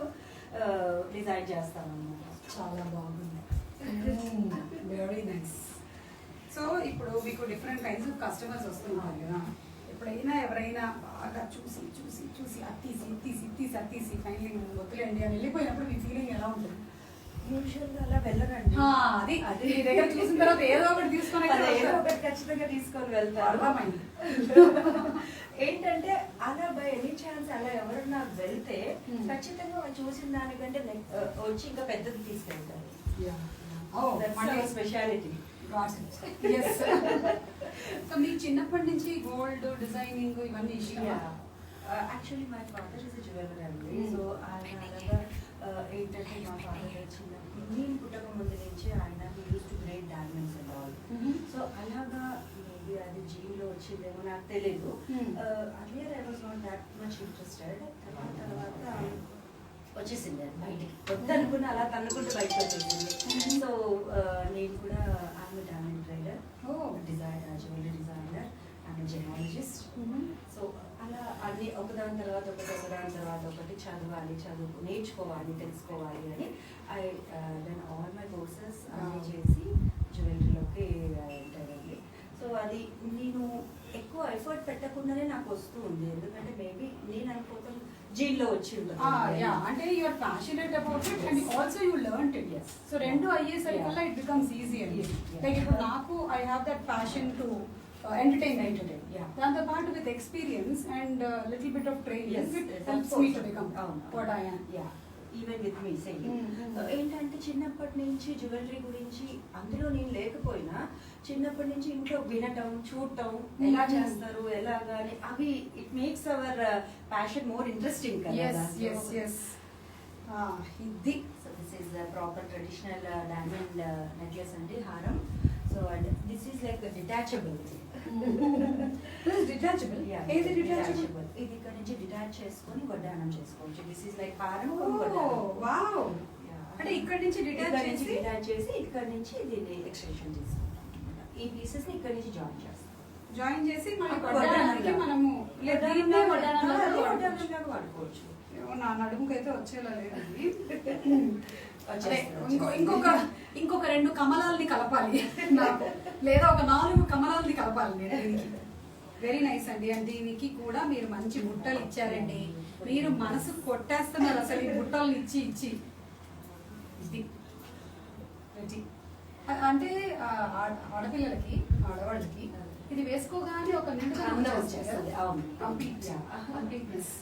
డిజైన్ చేస్తాం అన్నమాట. చాలా బాగుంది. Very nice. సో ఇప్పుడు మీకు డిఫరెంట్ కైండ్స్ ఆఫ్ కస్టమర్స్ వస్తున్నారు కదా. ఎప్పుడైనా ఎవరైనా బాగా చూసి చూసి చూసి అత్తీసి ఫైనలీ వద్దులేండి అని వెళ్ళిపోయినప్పుడు మీ ఫీలింగ్ ఎలా ఉంటుంది? యూజువల్గా అలా వెళ్ళరండి. అది మీ దగ్గర చూసిన తర్వాత ఏదో ఒకటి తీసుకొని ఖచ్చితంగా తీసుకొని వెళ్తారు. ఏంటంటే అలా బై ఎనీ ఛాన్స్ అలా ఎవరన్నా వెళ్తే ఖచ్చితంగా వాళ్ళు చూసిన దానికంటే వచ్చి ఇంకా పెద్దది తీసుకెళ్తారు. స్పెషాలిటీ. సో మీకు చిన్నప్పటి నుంచి గోల్డ్ డిజైనింగ్ ఇవన్నీ ఇష్టం? Actually my father is jeweller అండి. సో ఆయన అలాగా ఏంటంటే మా ఫాదర్ నేను పుట్టక ముందు నుంచి ఆయన use to great diamonds and all. So అలాగా మేబీ అది జీన్లో వచ్చిందేమో నాకు తెలీదు. Earlier I was not that much interested. తర్వాత వచ్చేసింది అది బయటికి, వద్దనుకుని అలా తన్నుకుంటూ బయటకు వచ్చేసింది. సో నేను కూడా ఆమె డైమండ్ ట్రైడర్, డిజైనర్, జ్యువెలరీ డిజైనర్, ఆమె జెనాలజిస్ట్. సో అలా అన్ని ఒకదాని తర్వాత ఒకటి చదవాలి, నేర్చుకోవాలి, తెలుసుకోవాలి అని I then all my courses అన్నీ చేసి జ్యువెలరీలోకి ఎంటర్ అయ్యింది. సో సో అది నేను ఎక్కువ ఎఫర్ట్ పెట్టకుండానే నాకు వస్తూ ఉంది, ఎందుకంటే మేబీ నేను అనుకోవటం జీన్లో వచ్చి ఉంటుంది. అంటే you're passionate about it and also you learn it. So రెండు అయ్యేసరికల్లా ఇట్ బికమ్స్ ఈజీ అండి. లైక్ ఇప్పుడు నాకు I have that passion to entertain. దాంతో పాటు with experience and little bit of training it helps me to become what I am. Even with me same ఏంటంటే చిన్నప్పటి నుంచి జ్యువెలరీ గురించి అందులో నేను లేకపోయినా చిన్నప్పటి నుంచి ఇంట్లో వినటం చూడటం ఎలా చేస్తారు ఎలాగా అని అవి it makes hour passion more interesting కదా. ఇది so this is proper traditional diamond necklace అండి, హారం. So and this is like detachable. Detachable ఏది డిటాచబుల్? ఇది ఇక్కడ నుంచి డిటాచ్ చేసుకొని వడ్డానం చేసుకోవచ్చు. దిస్ ఈస్ లైక్ హారం. వావ్, అంటే ఇక్కడ నుంచి డిటాచ్ చేసి ఇక్కడ నుంచి దీన్ని ఎక్స్టెన్షన్ చేసుకుంటాం. ఈ పీసెస్ ని ఇక్కడ నుంచి జాయిన్ చేసి వడ్డానానికి మనము వడ్డానంలాగా వాడుకోవచ్చు. నా నడుముకైతే వచ్చేలా లేదండి. ఇంకొక 2 కమలాలని కలపాలి నాకు, లేదా ఒక 4 కమలాలని కలపాలి నేను దీనికి. వెరీ నైస్ అండి. అండ్ దీనికి కూడా మీరు మంచి బుట్టలు ఇచ్చారండి. మీరు మనసు కొట్టేస్తున్నారు అసలు ఈ బుట్టలను ఇచ్చి ఇచ్చి. అంటే ఆడపిల్లలకి ఆడవాళ్ళకి ఇది వేసుకోగానే ఒక నిండుగా వచ్చేస్తుంది. కంప్లీట్నెస్.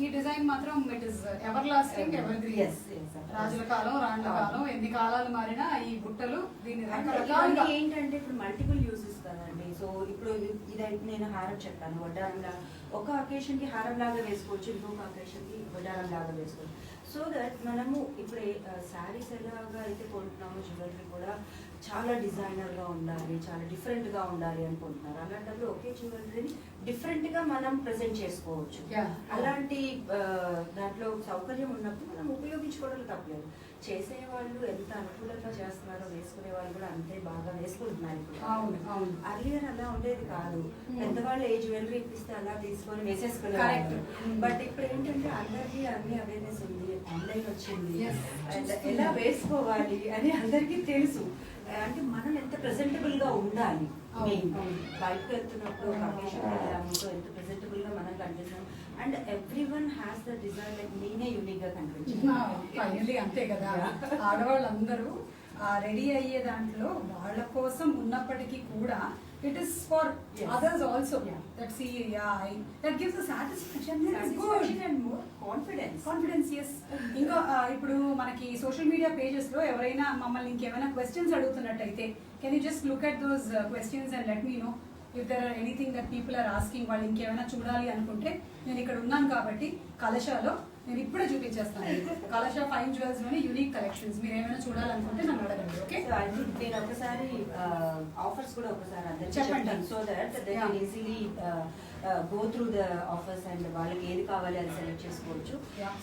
ఈ డిజైన్ మాత్రం it is ever lasting, ever green. రాజుల కాలం, రాణుల కాలం, ఎన్ని కాలాలు మారినా ఈ బుట్టలు దీన్ని రకరకాలుగా ఏంటంటే ఇప్పుడు మల్టిపుల్ యూజెస్ కదండి. సో ఇప్పుడు ఇదైతే నేను హారం చెప్పాను, వడ్డానం లాగా ఒక అకేషన్ కి హారం లాగా వేసుకోవచ్చు, ఇంకొక అకేషన్ కి వడ్డానం లాగా వేసుకోవచ్చు. సో దట్ మనము ఇప్పుడు శారీస్ ఎలాగా అయితే కొంటున్నామో జ్యువెలరీ కూడా చాలా డిజైనర్ గా ఉండాలి, చాలా డిఫరెంట్ గా ఉండాలి అనుకుంటున్నారు. అలాంటప్పుడు ఒకే జ్యువెలరీని డిఫరెంట్ గా మనం ప్రెజెంట్ చేసుకోవచ్చు. అలాంటి దాంట్లో సౌకర్యం ఉన్నప్పుడు మనం ఉపయోగించుకోవడం తప్పలేదు. చేసే వాళ్ళు ఎంత అనుకూలంగా చేస్తున్నారో వేసుకునే వాళ్ళు కూడా అంతే బాగా వేసుకుంటున్నారు ఇప్పుడు. అర్లియర్ అలా ఉండేది కాదు, పెద్దవాళ్ళు ఏ జ్యువెలరీ ఇప్పిస్తే అలా తీసుకొని వేసేసుకున్నారు. బట్ ఇప్పుడు ఏంటంటే అందరికీ అన్ని అవేర్నెస్ ఉంది, ఆన్లైన్ వచ్చింది, ఎలా వేసుకోవాలి అని అందరికీ తెలుసు. అంటే మనం ఎంత ప్రెజెంటబుల్ గా ఉండాలి, బయటకు వెళ్తున్నప్పుడు అకేషన్ వెళ్ళాము, సో ఎంత ప్రెజెంటబుల్ గా మనం కనిపిస్తాం. And everyone has the design, like నేనే యూనిక్ గా కనిపించాను. అంతే కదా, ఆడవాళ్ళందరూ రెడీ అయ్యే దాంట్లో వాళ్ళ కోసం ఉన్నప్పటికీ కూడా it is for others also. That see, that gives a satisfaction and more confidence. Yes. ఇంకా ఇప్పుడు మనకి సోషల్ మీడియా పేజెస్ లో ఎవరైనా మమ్మల్ని ఇంకేమైనా క్వశ్చన్స్ అడుగుతున్నట్టయితే can you just look at those questions and let me know if there are anything that people are asking. వాళ్ళు ఇంకేమైనా చూడాలి అనుకుంటే నేను ఇక్కడ ఉన్నాను కాబట్టి కలశాలో నేను ఇప్పుడే చూపించేస్తాను. కలశా ఫైన్ జ్యువెల్స్ లోని యూనిక్ కలెక్షన్స్ మీరు ఏమైనా చూడాలనుకుంటే నన్ను అడగండి. ఓకే, నేను ఒకసారి ఆఫర్స్ కూడా ఒకసారి అందరికీ చెప్పండి, so that they can easily go through the offers and వాళ్ళకి ఏది కావాలి అది సెలెక్ట్ చేసుకోవచ్చు.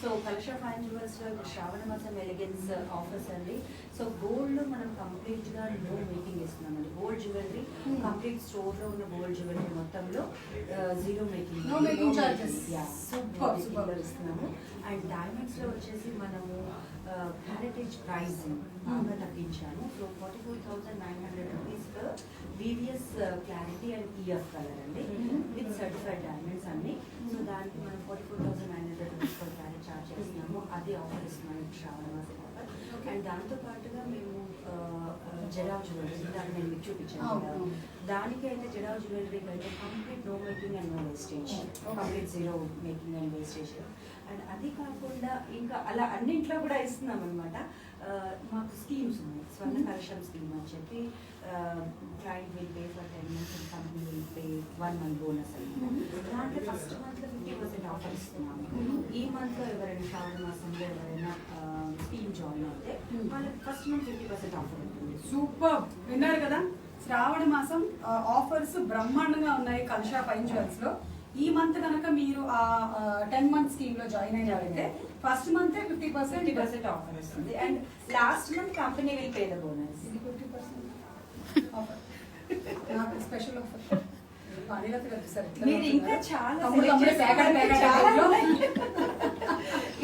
సో కలశా ఫైన్ జ్యువెల్స్ లో ఇప్పుడు శ్రావణ మాసం ఎలిగెన్స్ ఆఫర్స్ అండి. సో గోల్డ్ లో మనం కంప్లీట్ గా నో మేకింగ్ ఇస్తున్నామండి. గోల్డ్ జ్యువెలరీ కంప్లీట్ స్టోర్ లో ఉన్న గోల్డ్ జ్యువెలరీ మొత్తంలో zero making, no making charges ఇస్తున్నాము. అండ్ డైమండ్స్ లో వచ్చేసి మనము హెరిటేజ్ ప్రైస్ బాగా తగ్గించాము. So 44,900 rupees VVS clarity and EF colour అండి, విత్ సర్టిఫైడ్ డైమండ్స్ అన్ని. సో దానికి మనం 44,900 రూపీస్ పర్ క్యారెట్ చార్జ్ చేస్తున్నాము. అది ఆఫర్ ఇస్తున్నాము శ్రావణ మాసం ఆఫర్. అండ్ దాంతో పాటుగా మేము జడావ్ జ్యువెలరీ దాన్ని నేను మీకు చూపించాను కదా, దానికి అయితే జడావ్ జ్యువెలరీకి అయితే complete no making and no wastage, complete zero making and wastage. And అది కాకుండా ఇంకా అలా అన్నింట్లో కూడా ఇస్తున్నాం అనమాట. మాకు స్కీమ్స్ ఉన్నాయి, స్వర్ణ కలశం స్కీమ్ అని చెప్పి client will pay for 10 months and company will pay 1 month bonus అనమాట. దాంట్లో ఫస్ట్ మంత్లో 50% ఆఫర్ ఇస్తున్నాము. ఈ మంత్లో ఎవరైనా శ్రావణ మాసంలో ఎవరైనా స్కీమ్ జాయిన్ అయితే వాళ్ళకి ఫస్ట్ మంత్ 50% ఆఫర్ ఉంటుంది. సూపర్, విన్నారు కదా, శ్రావణ మాసం ఆఫర్స్ బ్రహ్మాండంగా ఉన్నాయి కలశా ఫైన్ జ్యువెల్స్ లో. ఈ మంత్ కనుక మీరు ఆ 10 month స్కీమ్ లో జాయిన్ అయినారంటే ఫస్ట్ మంత్ 50% ఆఫర్ వస్తుంది. And last month company will pay the bonus. 50% offer, special offer. మీరు ఇంకా చాలా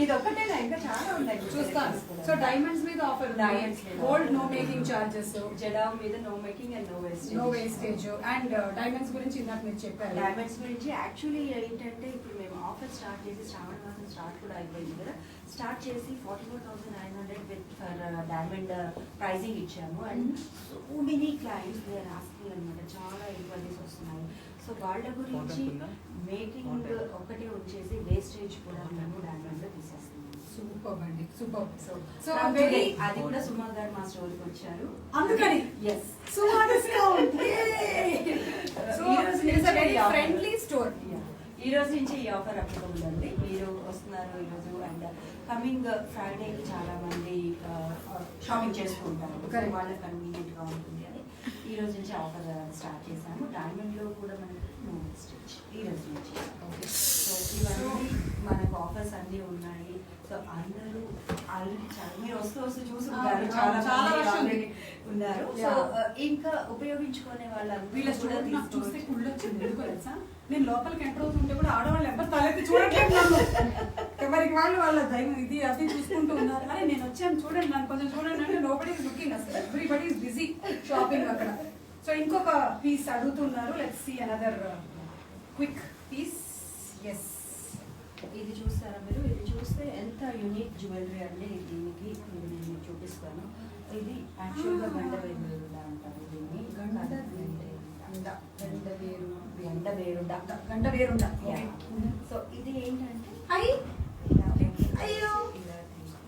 ఇది ఒక్కటేనా, ఇంకా చాలా ఉన్నాయి చూస్తాను. సో డైమండ్స్ మీద ఆఫర్ Diamonds మీద gold offer. No making charges, jadau మీద no making and no wastage. No wastage. And diamonds గురించి ఇందాక మీరు చెప్పారు. డైమండ్స్ గురించి యాక్చువల్లీ ఏంటంటే ఇప్పుడు మేము ఆఫర్ స్టార్ట్ చేసి శ్రావణ మాసం స్టార్ట్ కూడా అయిపోయింది కదా, స్టార్ట్ చేసి 44,900 విత్ ఫర్ డైమండ్ ప్రైజింగ్ ఇచ్చాము. And so many clients they are asking అనమాట, చాలా ఎంక్వైరీస్ వస్తున్నాయి. సో వాళ్ళ గురించి మేకింగ్ ఒకటి వచ్చేసి వేస్టేజ్ కూడా మేము డైమండ్ లో తీసేస్తున్నాం. సూపర్ అండి, సూపర్. సో సో వెరీ అది కూడా సుమా గారు మా స్టోర్కి వచ్చారు అందుకని yes Suma discount. So it's a very friendly store. ఈ రోజు నుంచి ఈ ఆఫర్ అప్లికబుల్ అండి. మీరు వస్తున్నారు ఈరోజు అండ్ కమింగ్ ఫ్రైడేకి చాలా మంది షాపింగ్ చేసుకుంటారు. Correct. వాళ్ళకి కన్వీనియంట్ గా ఉంటుంది అని ఈ రోజు నుంచి ఆఫర్ స్టార్ట్ చేశాము. డైమండ్ లో కూడా మనకి నో వేస్టేజ్ ఈ రోజు నుంచి. సో ఇవన్నీ మనకు ఆఫర్స్ అన్నీ ఉన్నాయి. సో అందరూ ఆల్రెడీ చాలా మీరు వస్తూ చూసుకుంటారు, చాలా చాలా మంది వర్షం already ఉన్నారు. So Yeah. ఇంకా ఉపయోగించుకునే వాళ్ళందరూ వీళ్ళ కూడా స్టోర్ నాకు చూస్తే తీసుకోవచ్చు. కుళ్ళు వచ్చింది. ఎందుకో తెలుసా, నేను లోపలికి ఎంటర్ అవుతుంటే కూడా ఆడవాళ్ళు ఎవరు తలెత్తి చూడట్లేదు నన్ను. ఎవరికి వాళ్ళు వాళ్ళ దైవం ఇది అది చూసుకుంటూ ఉన్నారు. అరే నేను వచ్చాను చూడండి, నన్ను కొంచెం చూడండి అంటే నోబడీ ఇస్ లుకింగ్. అసలు ఎవ్రీబడి ఇస్ బిజీ షాపింగ్ అక్కడ. సో ఇంకొక పీస్ అడుగుతున్నారు. Let's see another quick piece. Yes, ఇది చూస్తారా మీరు? ఇది చూస్తే ఎంత యూనిక్ జ్యువెలరీ అంటే దీనికి నేను మీకు చూపిస్తాను. ఇది యాక్చువల్గా గండవేరుండ అంటారు దీన్ని. గండవేరుండ. సో ఇది ఏంటంటే అయ్యి ఇలా అయ్యో. ఇలా తీసి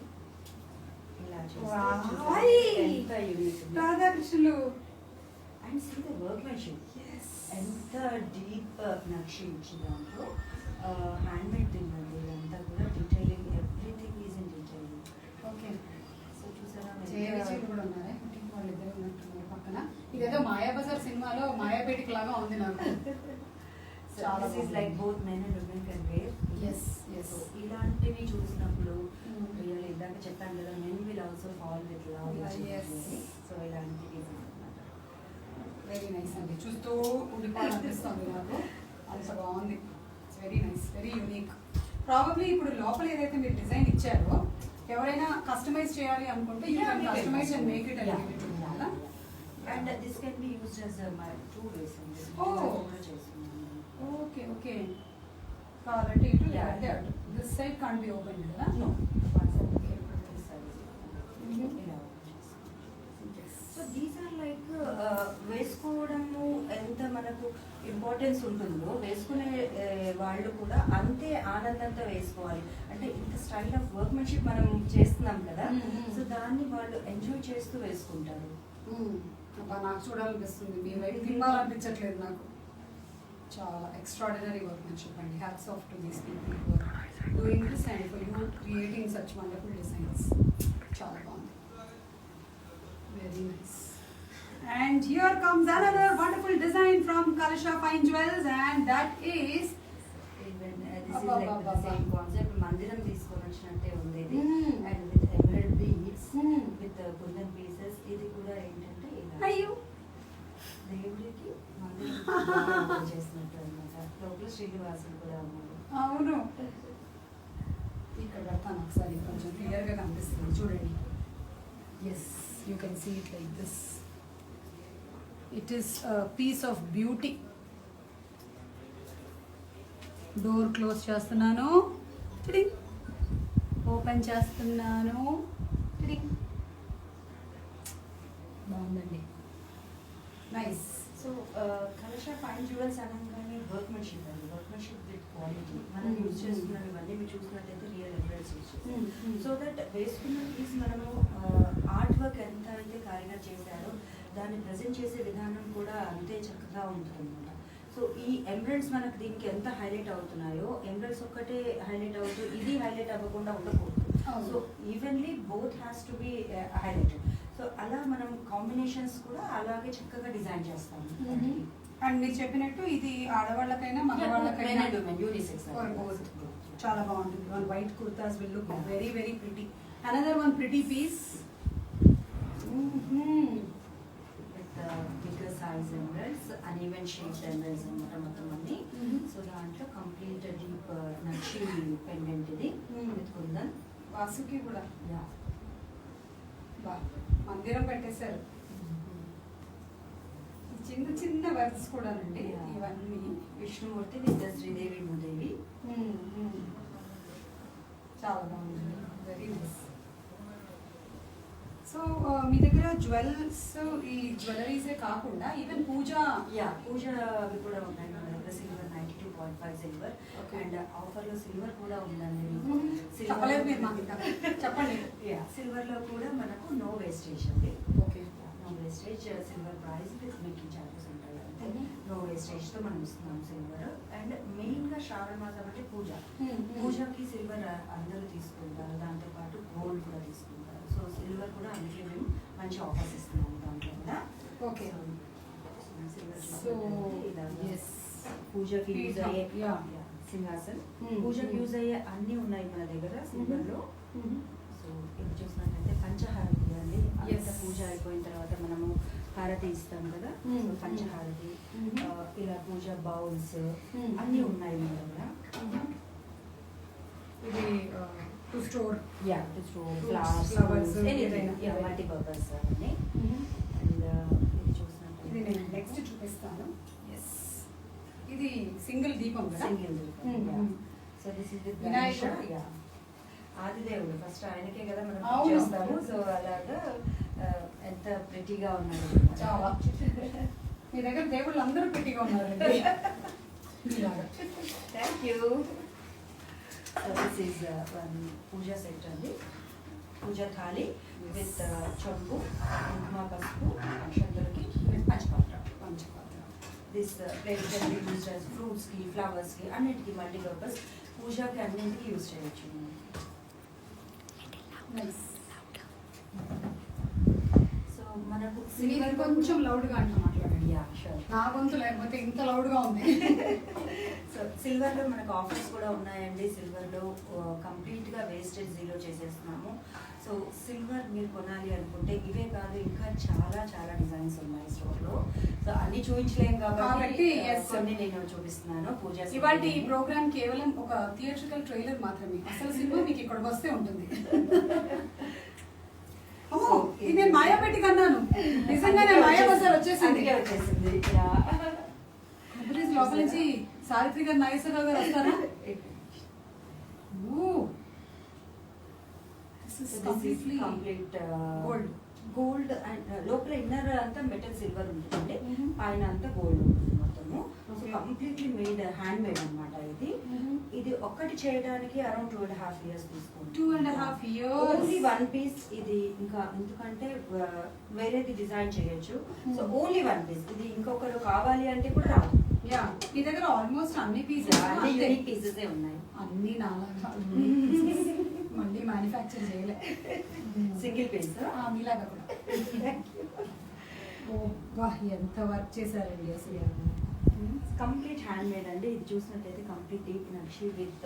ఇలా Wow. చూస్తే ఎంత యూనిక్ రాధాకృష్ణులు. అండ్ సీ ద వర్క్మెన్షిప్ ఎంత డీప్ నక్షి ఇచ్చిన దాంట్లో హ్యాండ్మేడ్ థింగ్ అండి. ఇదంతా కూడా detailing, everything is in detailing. Okay, so చూసారా జయవిజయ్ కూడా ఉన్నారా? వాళ్ళిద్దరు ఉన్నట్టున్నారు పక్కన. ఇదేదో మాయాబజార్ సినిమాలో మాయాపేటికి లాగా ఉంది నాకు. చాలా this is like both men and women can wear. Yes, yes. So ఇలాంటివి చూసినప్పుడు రియల్ ఇందాక చెప్పాను కదా, men will also fall with love. Yes. So ఇలాంటివి అన్నమాట. వెరీ నైస్ అండి, చూస్తూ ఉండిపోవాలనిపిస్తుంది నాకు. అంత బాగుంది. It's very nice, very unique. Probably ఇప్పుడు లోపల ఏదైతే మీరు డిజైన్ ఇచ్చారో ఎవరైనా కస్టమైజ్ చేయాలి అనుకుంటే you can customize and make it and give it to them కదా. And this can be used as my 2 ways అండి. Oh. కూడా చేస్తున్నాను. ఓకే ఓకే, కావాలంటే ఇటు Yeah. లేదంటే అటు. This side can't be open కదా. No. One side. Okay. This side is open. ఇలా open చేస్తాను. సో దీస్ ఆర్ లైక్ వేసుకోవడము ఎంత మనకు ఇంపార్టెన్స్ ఉంటుందో వేసుకునే వాళ్ళు కూడా అంతే ఆనందంతో వేసుకోవాలి. అంటే ఇంత స్టైల్ ఆఫ్ వర్క్మెన్షిప్ మనం చేస్తున్నాం కదా, సో దాన్ని వాళ్ళు ఎంజాయ్ చేస్తూ వేసుకుంటారు. అబ్బా, నాకు చూడాలనిపిస్తుంది. మీ వైపు తింపాలనిపించట్లేదు నాకు. చాలా ఎక్స్ట్రాడినరీ వర్క్మెన్షిప్ అండి. Hats off to these people who are doing this and for you creating such wonderful designs. చాలా బాగుంది, very nice. And here comes another wonderful design from Kalasha Fine Jewels, and that is even this is like the same concept. మందిరం తీసుకొని వచ్చినట్టే ఉంది ఇది. Mm. And with emerald beads Mm. With kundan pieces. ఇది కూడా ఏంటంటే ఇలా అయ్యో దేవుడికి మందిరం చేసినట్టు అనమాట. లోపల శ్రీనివాసుడు కూడా ఉన్నారు. అవును, ఇక్కడ పెడతాను ఒకసారి, కొంచెం క్లియర్గా కనిపిస్తుంది చూడండి. Yes, you can see it like this. It is piece of beauty. Door close చేస్తున్నాను, ఓపెన్ చేస్తున్నాను. బాగుందండి, nice. So Kalasha fine jewels అనగానే వర్క్మెన్షిప్ అండి. Workmanship with quality. మనం Mm. యూజ్ చేస్తున్న ఇవన్నీ మీరు చూసినట్టయితే రియల్ ఎమరల్డ్స్ యూజ్ చేస్తాం. Mm. సో దట్ వేసుకున్న పీస్ మనము ఆర్ట్ వర్క్ ఎంత అయితే కారిగా చేశారో దాన్ని ప్రజెంట్ చేసే విధానం కూడా అంతే చక్కగా ఉంటుందన్నమాట. సో ఈ ఎమరల్డ్స్ మనకు దీనికి ఎంత హైలైట్ అవుతున్నాయో, ఎమరల్డ్స్ ఒక్కటే హైలైట్ అవుతూ ఇది హైలైట్ అవ్వకుండా ఉండకూడదు. So evenly both has to be highlighted. So అలా మనం కాంబినేషన్స్ కూడా అలాగే చక్కగా డిజైన్ చేస్తాం. అండ్ మీరు చెప్పినట్టు ఇది ఆడవాళ్ళకైనా మగవాళ్ళకైనా for both. చాలా బాగుంటుంది. One white kurtas will look very very pretty. Another one pretty piece with bigger size emeralds, uneven shaped emeralds అన్నమాట మొత్తం అన్ని. సో దాంట్లో కంప్లీట్ డీప్ నక్షి పెండెంట్ ఇది విత్ కుందన్. వాసుకి కూడా యా మందిరం పెట్టేశారు. చిన్న చిన్న వర్క్స్ కూడానండి ఇవన్నీ. విష్ణుమూర్తి విత్ శ్రీదేవి భూదేవి. చాలా బాగుంది, వెరీ నైస్. సో మీ దగ్గర జ్యువెల్స్, ఈ జ్యువెలరీసే కాకుండా ఈవెన్ పూజ పూజ అవి కూడా ఉన్నాయి మన దగ్గర. సిల్వర్ 92.5 సిల్వర్ అండ్ ఆఫర్లో సిల్వర్ కూడా ఉందండి. చెప్పలేదు మీరు మాకు ఇంకా, చెప్పండి. సిల్వర్లో కూడా మనకు నో వేస్టేజ్ అండి. Okay, no wastage. Silver price with making charges ఉంటాయి అంతే. నో వేస్టేజ్తో మనం ఇస్తున్నాం సిల్వర్. అండ్ మెయిన్గా శ్రావణ మాసం అంటే పూజ. పూజకి సిల్వర్ అందరూ తీసుకుంటారు, దాంతోపాటు గోల్డ్ కూడా తీసుకుంటారు. సో సిల్వర్ కూడా అందుకే మేము మంచి ఆఫర్స్ ఇస్తున్నాము దాంట్లో కూడా. ఓకే, సో పూజకి యూజ్ అయ్యే సింహాసన్, పూజకి యూజ్ అయ్యే అన్ని ఉన్నాయి మన దగ్గర సిల్వర్లో. సో ఇది చూసినట్లయితే పంచహారతి అండి. అంత పూజ అయిపోయిన తర్వాత మనము హారతి ఇస్తాం కదా, పంచహారతి. ఇలా పూజ బౌల్స్ అన్నీ ఉన్నాయి మన దగ్గర. ఇది to store, to store flowers, multipurpose అన్నీ. అండ్ ఇది చూసినట్టు ఇది నేను నెక్స్ట్ చూపిస్తాను. ఎస్, ఇది సింగిల్ దీపం కదా. Single. So this is with వినాయకుడు. ఆదిదేవుడు ఫస్ట్ ఆయనకే కదా మనం అవును. చేస్తాము. సో అలాగా ఎంత ప్రెటీగా ఉన్నాడు చాలా. మీ దగ్గర దేవుళ్ళు అందరూ పెట్టిగా ఉన్నారండి. Thank you. This is one pooja set అండి. పూజా థాలి విత్ చొంపు, కుంకుమ, పసుపు, అక్షంతలకి పంచపాత్ర. This plate can be used as ఫ్రూట్స్కి, ఫ్లవర్స్కి, అన్నిటికీ మల్టీపర్పస్. పూజకి అన్నింటికి యూజ్ చేయొచ్చు. సో మనకు మీరు కొంచెం లౌడ్గా అంటూ మాట్లాడండి. షూర్. నా గొంతు లేకపోతే ఇంత లౌడ్గా ఉంది. సో సిల్వర్లో మనకు ఆఫర్స్ కూడా ఉన్నాయండి. సిల్వర్లో కంప్లీట్గా వేస్టేజ్ జీరో చేసేస్తున్నాము. సో సిల్వర్ మీరు కొనాలి అనుకుంటే ఇవే కాదు, ఇంకా చాలా చాలా డిజైన్స్ ఉన్నాయి స్టోర్లో. సో అన్ని చూపించలేము కాబట్టి కొన్ని నేను చూపిస్తున్నాను. పూజ ఇవాళ ఈ ప్రోగ్రామ్ కేవలం ఒక థియేట్రికల్ ట్రైలర్ మాత్రమే. అసలు సినిమా మీకు ఇక్కడికి వస్తే ఉంటుంది. అమ్మో, ఇది నేను మాయాపేట కన్నాను. నిజంగానే మాయా బజార్ వచ్చేసింది. లోపల నుంచి సావిత్రి గారు, నాగేశ్వరరావు గారు వస్తారా? కంప్లీట్ గోల్డ్ అండ్ లోపల ఇన్నర్ అంతా మెటల్ సిల్వర్ ఉంటుందండి, పైన అంతా గోల్డ్ ఉంటుంది మొత్తము. కంప్లీట్లీ మేడ్, హ్యాండ్ మేడ్ అనమాట ఇది. ఇది ఒక్కటి చేయడానికి అరౌండ్ 2.5 years తీసుకుంటుంది. 2.5 years. ఓన్లీ వన్ పీస్ ఇది. ఇంకా ఎందుకంటే వేరేది డిజైన్ చేయొచ్చు. So only one piece. ఇది ఇంకొకరు కావాలి అంటే కూడా రాదు. యా, మీ దగ్గర ఆల్మోస్ట్ అన్ని పీసెస్, అన్ని యూనిక్ పీసెస్ ఉన్నాయి. అన్ని నాలాగా మళ్ళీ మ్యానుఫ్యాక్చర్ చేయలే, సింగిల్ పీస్ మీలాగా కూడా. ఓ వా, ఎంత వర్క్ చేశారండి అసలు. కంప్లీట్ హ్యాండ్ మేడ్ అండి. ఇది చూసినట్లయితే complete deep nakshi with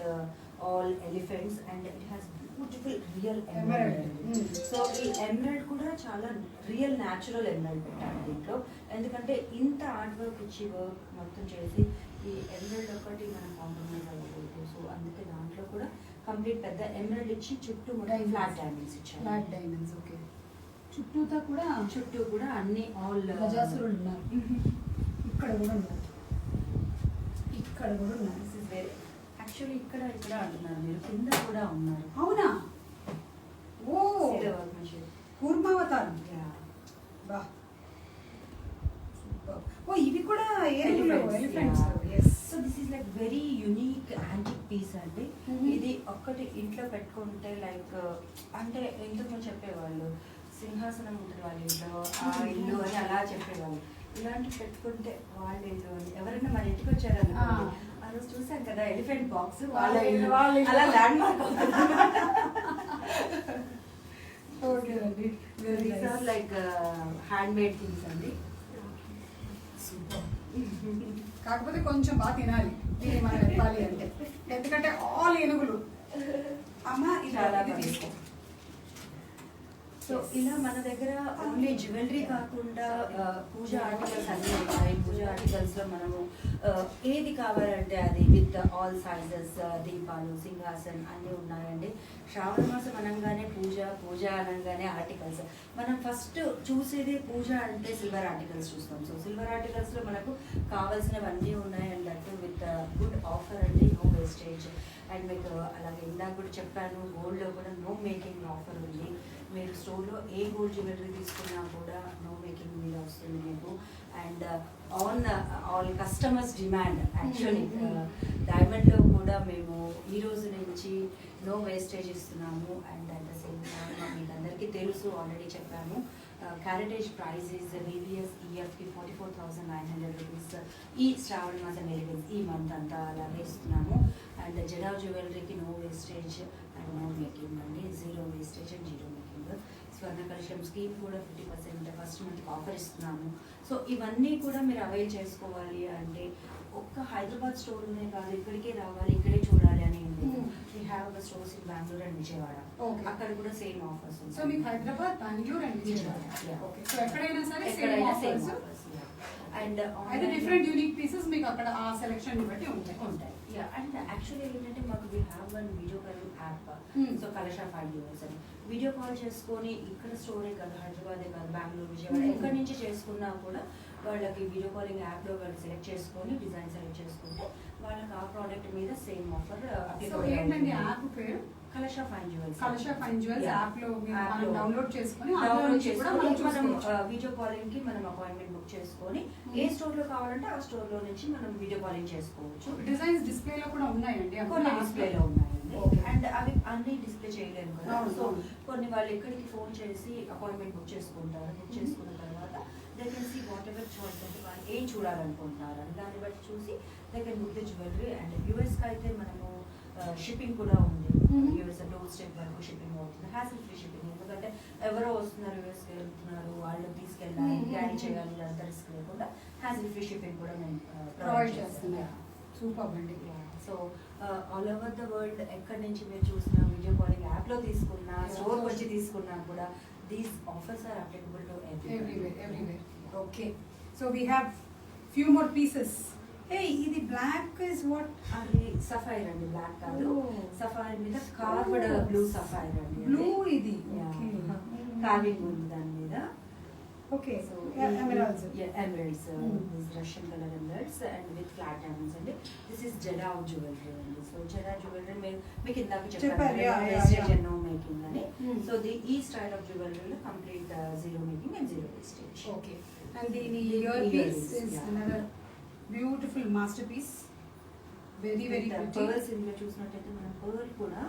all elephants and it has beautiful real emerald. So ఈ ఎమరాల్డ్ కూడా చాలా రియల్ న్యాచురల్ ఎమరాల్డ్ పెట్టాను దీంట్లో. ఎందుకంటే ఇంత ఆర్ట్ వర్క్ ఇచ్చి వర్క్ మొత్తం చేసి ఈ ఎమరాల్డ్ ఒకటి మనం కాంప్రమైజ్ అవ్వకూడదు. సో అందుకే దాంట్లో కూడా కంప్లీట్ పెద్ద ఎమరాల్డ్ ఇచ్చి చుట్టూ మొత్తం ఫ్లాట్ డైమండ్స్ ఇచ్చారు. Flat diamonds. ఓకే, చుట్టూ కూడా అన్ని ఆల్ గజాసురులు ఉన్నారు. ఇక్కడ కూడా ఉన్నారు, ఇక్కడ కూడా ఉన్నారు. యాక్చువల్లీ ఇక్కడ అంటున్నారు మీరు, కింద కూడా ఉన్నారు. అవునా? ఓ, కూర్మావతారం. బా, ఓ ఇవి కూడా elephants. So this is like very unique antique piece అండి. ఇది ఒక్కటి ఇంట్లో పెట్టుకుంటే లైక్ అంటే ఇంతకు చెప్పేవాళ్ళు సింహాసనం ఉంటుంది వాళ్ళ ఇంట్లో, ఆ ఇల్లు అని అలా చెప్పేవాళ్ళు. ఇలాంటి పెట్టుకుంటే వాళ్ళ ఇల్లు అని. ఎవరైనా మన ఇంటికి వచ్చారని ఆ రోజు చూసాం కదా ఎలిఫెంట్ బాక్స్, వాళ్ళ ఇల్లు అలా ల్యాండ్ మార్క్ అవుతుంది. ఓకే అండి, లైక్ హ్యాండ్ మేడ్ థింగ్స్ అండి. కాకపోతే కొంచెం బాగా తినాలి దీన్ని మనం ఇవ్వాలి అంటే, ఎందుకంటే ఆల్ ఏనుగులు. అమ్మ ఇది తీసుకో. సో సో ఇలా మన దగ్గర ఓన్లీ జ్యువెలరీ కాకుండా పూజ ఆర్టికల్స్ అన్నీ ఉంటాయి. పూజ ఆర్టికల్స్ లో మనము ఏది కావాలంటే అది విత్ ఆల్ సైజెస్, దీపాలు, సింహాసన్ అన్నీ ఉన్నాయండి. శ్రావణ మాసం అనగానే పూజ అనగానే ఆర్టికల్స్. మనం ఫస్ట్ చూసేది పూజ అంటే సిల్వర్ ఆర్టికల్స్ చూస్తాం. సో సిల్వర్ ఆర్టికల్స్ లో మనకు కావాల్సినవన్నీ ఉన్నాయి. And that with good offer అండి, నో వేస్టేజ్. అండ్ మీకు అలాగే ఇందాక కూడా చెప్పాను, గోల్డ్లో కూడా నో మేకింగ్ ఆఫర్ ఉంది. మీరు స్టోర్లో ఏ గోల్డ్ జ్యువెలరీ తీసుకున్నా కూడా నో మేకింగ్ మీద వస్తుంది మీకు. And on all customers demand actually డైమండ్లో కూడా మేము ఈ రోజు నుంచి నో వేస్టేజ్ ఇస్తున్నాము. And at the same time మీకు అందరికీ తెలుసు, ఆల్రెడీ చెప్పాము, క్యారెటేజ్ ప్రైస్ ఈజ్ VVS EFకి 44,900 రూపీస్ ఈ శ్రావణ మాసం ఎలిగెన్స్ ఈ మంత్ అంతా అలాగే ఇస్తున్నాము. అండ్ జడా జ్యువెలరీకి no wastage and no making అండి, zero wastage and zero making. Swarna Kalasham scheme కూడా 50% ఫస్ట్ మంత్కి ఆఫర్ ఇస్తున్నాము. సో ఇవన్నీ కూడా మీరు అవైల్ చేసుకోవాలి అంటే ఒక్క హైదరాబాద్ స్టోర్లోనే కాదు, ఇక్కడికే రావాలి, ఇక్కడే చూడాలి అని ఏం లేదు. We have our stores in Bengaluru and Vijayawada. అక్కడ కూడా సేమ్ ఆఫర్స్ ఉంటాయి. సో మీకు Hyderabad, Bengaluru and Vijayawada. Okay, so ఎక్కడైనా సరే ఎక్కడైనా సేమ్ ఆఫర్స్. అండ్ అయితే డిఫరెంట్ యూనిక్ పీసెస్ మీకు అక్కడ ఆ సెలెక్షన్ బట్టి ఉంటాయి. అండ్ యాక్చువల్లీ ఏంటంటే మాకు we have one video calling app. So Kalasha 5 years అని వీడియో కాల్ చేసుకొని ఇక్కడ స్టోరే కాదు, హైదరాబాదే కాదు, బెంగళూరు, విజయవాడ ఎక్కడి నుంచి చేసుకున్నా కూడా వాళ్ళకి వీడియో కాలింగ్ యాప్లో వాళ్ళు సెలెక్ట్ చేసుకొని డిజైన్ సెలెక్ట్ చేసుకుంటే వాళ్ళకి ఆ ప్రోడక్ట్ మీద సేమ్ ఆఫర్ అప్లై. ఏంటండి యాప్ పేరు? Kalasha fine jewels. Kalasha fine jewels app లో మీరు డౌన్లోడ్ చేసుకొని మనం వీడియో కాలింగ్ కి మనం అపాయింట్మెంట్ బుక్ చేసుకొని ఏ స్టోర్ లో కావాలంటే ఆ స్టోర్ లో నుంచి మనం వీడియో కాలింగ్ చేసుకోవచ్చు. డిజైన్స్ డిస్ప్లే లో కూడా ఉన్నాయండి, కొన్ని డిస్ప్లే లో ఉన్నాయండి. అండ్ అవి అన్ని డిస్ప్లే చేయలేము కదా, సో కొన్ని వాళ్ళు ఎక్కడికి ఫోన్ చేసి అపాయింట్మెంట్ బుక్ చేసుకుంటారు. బుక్ చేసుకున్న తర్వాత they can see whatever choice అంటే వాళ్ళు ఏం చూడాలనుకుంటున్నారు దాన్ని బట్టి చూసి they can book the jewellery. And యూఎస్కి అయితే మనము షిప్పింగ్ కూడా ఉంది. యూఎస్ డోర్ స్టెప్ వరకు షిప్పింగ్ అవుతుంది, హ్యాసిల్ ఫ్రీ షిప్పింగ్. ఎందుకంటే ఎవరో వస్తున్నారు, యూఎస్కి వెళ్తున్నారు, వాళ్ళు తీసుకెళ్ళాలి, క్యారీ చేయాలి, అంత రిస్క్ లేకుండా హ్యాసిల్ ఫ్రీ షిప్పింగ్ కూడా మేము ప్రొవైడ్ చేస్తున్నాం. సూపర్ అండి. So all over the world ఎక్కడి నుంచి మీరు చూసినా, వీడియో కాలింగ్ యాప్లో తీసుకున్నా, స్టోర్కి వచ్చి తీసుకున్నా కూడా these offers are applicable to everywhere. Okay, so we have few more pieces. Hey, ఇది బ్లాక్ ఇస్ వాట్? అది సఫైర్ అండి, బ్లాక్ కాదు, సఫైర్ మీద కార్వ్డ్ బ్లూ సఫైర్ అండి. బ్లూ ఇది కార్వింగ్ ఉంది దాని మీద. Okay, so emeralds, emeralds, Russian colour emeralds and with flat diamonds అండి. దిస్ ఇస్ జడా జ్యువెలరీ అండి. సో జడా జ్యువెలరీ మీకు ఇందాక చెప్పారు నో మేకింగ్ అని. సో ఈ స్టైల్ ఆఫ్ జ్యువెలరీలో complete zero making and zero wastage. Okay, and దీని ear piece is another beautiful master piece. Very very pearls ఇందులో చూసినట్టయితే మనం పర్ల్ కూడా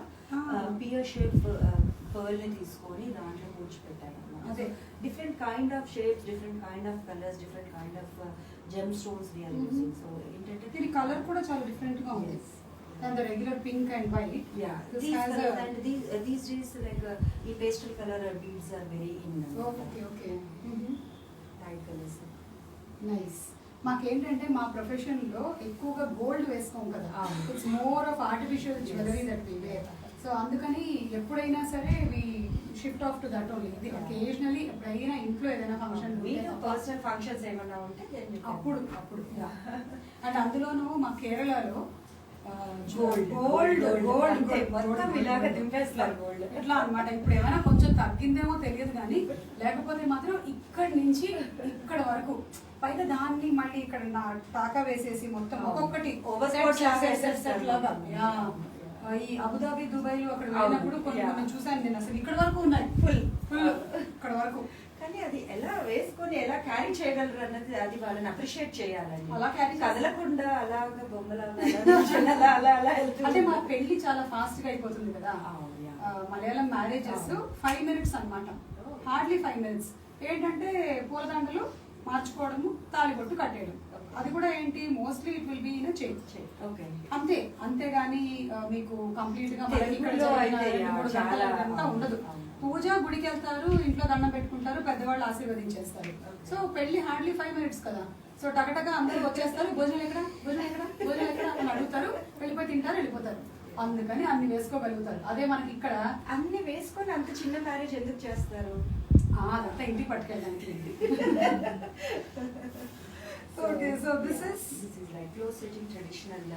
పియర్ షేప్ పర్ల్ ని తీసుకొని దాంట్లో కూర్చిపెట్టాము. అదే different kind of shapes, different kind of colours, different kind of gem stones we are using. So ఏంటంటే దీని కలర్ కూడా చాలా డిఫరెంట్ గా ఉంది than the regular pink and white. Yeah, this these has colors and these days like the pastel color beads are very in. Okay. Light colors. Nice. మాకేంటంటే మా ప్రొఫెషన్ లో ఎక్కువగా గోల్డ్ వేసుకోం కదా, it's more of artificial jewellery that we wear. So అందుకని ఎప్పుడైనా సరే we shift off to that only. ఇది ఒకేషనల్లీ ఎప్పుడైనా ఇంట్లో ఏదైనా ఫంక్షన్ పర్సనల్ ఫంక్షన్స్ ఏమైనా ఉంటే అప్పుడు అండ్ అందులోనూ మా కేరళలో గోల్డ్ మొత్తం ఇలాగ దింపేస్తారు గోల్డ్. ఎట్లా అనమాట, ఇప్పుడు ఏమైనా కొంచెం తగ్గిందేమో తెలియదు కానీ లేకపోతే మాత్రం ఇక్కడి నుంచి ఇక్కడ వరకు పైగా దాన్ని మళ్ళీ ఇక్కడ టాకా వేసేసి మొత్తం ఒక్కొక్కటి ఈ అబుదాబి, దుబాయ్ లో అక్కడ వెళ్ళినప్పుడు కొన్ని చూసాను నేను. అసలు ఇక్కడ వరకు ఉన్నాయి, ఫుల్ ఇక్కడ వరకు. కానీ అది ఎలా వేసుకొని ఎలా క్యారీ చేయగలరు అన్నది అది వాళ్ళని అప్రిషియేట్ చేయాలండి. అలా క్యారీ కదలకుండా అలాగా బొమ్మలాగా అంటే మా పెళ్లి చాలా ఫాస్ట్ గా అయిపోతుంది కదా. మలయాళం మ్యారేజెస్ 5 minutes అన్నమాట, హార్డ్లీ 5 minutes. ఏంటంటే పూలదండలు మార్చుకోవడము, తాళిబొట్టు కట్టేయడం. అది కూడా ఏంటి, mostly it will be in a chain. అంతే, అంతేగాని మీకు కంప్లీట్ గా అంతా ఉండదు. పూజ, గుడికి వెళ్తారు, ఇంట్లో దండం పెట్టుకుంటారు, పెద్దవాళ్ళు ఆశీర్వదించేస్తారు. సో పెళ్లి హార్డ్లీ 5 minutes కదా. సో టకటగా అందరూ వచ్చేస్తారు, భోజనం ఎక్కడ అని అడుగుతారు, వెళ్ళిపోయి తింటారు, వెళ్ళిపోతారు. అందుకని అన్ని వేసుకోగలుగుతారు. అదే మనకి ఇక్కడ అన్ని వేసుకొని అంత చిన్న మ్యారేజ్ ఎందుకు చేస్తారు? అదంతా ఇంటికి పట్టుకెళ్ళడానికి. So this is like close setting traditional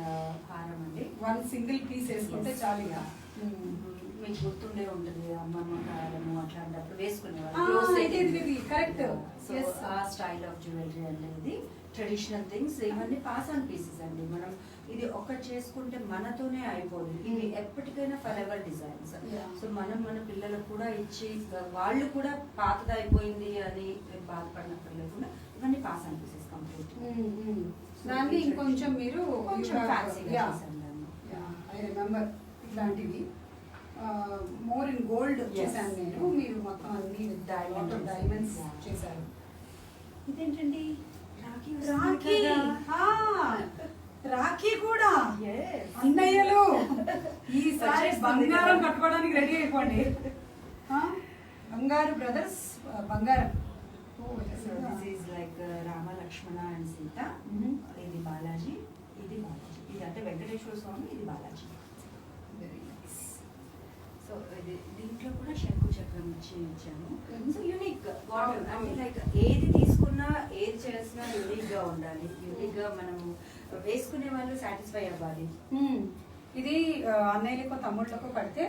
హారం అండి. వన్ సింగిల్ పీస్ వేసుకుంటే చాలు ఇక. మీకు గుర్తుండే ఉంటుంది అమ్మమ్మ హారము అట్లాంటప్పుడు ఇది వేసుకునేవాళ్ళు. కరెక్ట్. సో ఆ స్టైల్ ఆఫ్ జ్యువెలరీ అనేది ట్రెడిషనల్ థింగ్స్. ఇవన్నీ పాస్ ఆన్ పీసెస్ అండి. మనం ఇది ఒకటి చేసుకుంటే మనతోనే అయిపోదు, ఇవి ఎప్పటికైనా ఫర్ ఎవర్ డిజైన్స్. సో మనం మన పిల్లలకు కూడా ఇచ్చి వాళ్ళు కూడా పాతది అయిపోయింది అని బాధపడినప్పుడు లేకుండా ఇవన్నీ పాస్ ఆన్ పీసెస్ కంప్లీట్. దాన్ని ఇంకొంచెం మీరు కొంచెం ఫ్యాన్సీగా చేశాను దాన్ని. ఐ రిమెంబర్ ఇట్లాంటివి మోర్ ఇన్ గోల్డ్ చేశాను నేను. మీరు మొత్తం అన్ని డైమండ్స్ చేశారు. ఇదేంటండి రాఖీ. రాఖీ కూడా అన్నయ్యలు ఈసారి బంగారం కట్టుకోవడానికి రెడీ అయిపోండి. బంగారు బ్రదర్స్ బంగారం. Like Rama Lakshmana and Sita. ఇది బాలాజీ, ఇది బాలాజీ. ఇది అంటే వెంకటేశ్వర స్వామి, ఇది బాలాజీ. సో ఇది దీంట్లో కూడా శంకు చక్రం ఇచ్చాను. సో యూనిక్ అంటే లైక్ ఏది తీసుకున్నా ఏది చేసినా యూనిక్ గా ఉండాలి. యూనిక్ గా మనము వేసుకునే వాళ్ళు సాటిస్ఫై అవ్వాలి. ఇది అన్నయ్యలకో తమ్ముళ్ళకో కడితే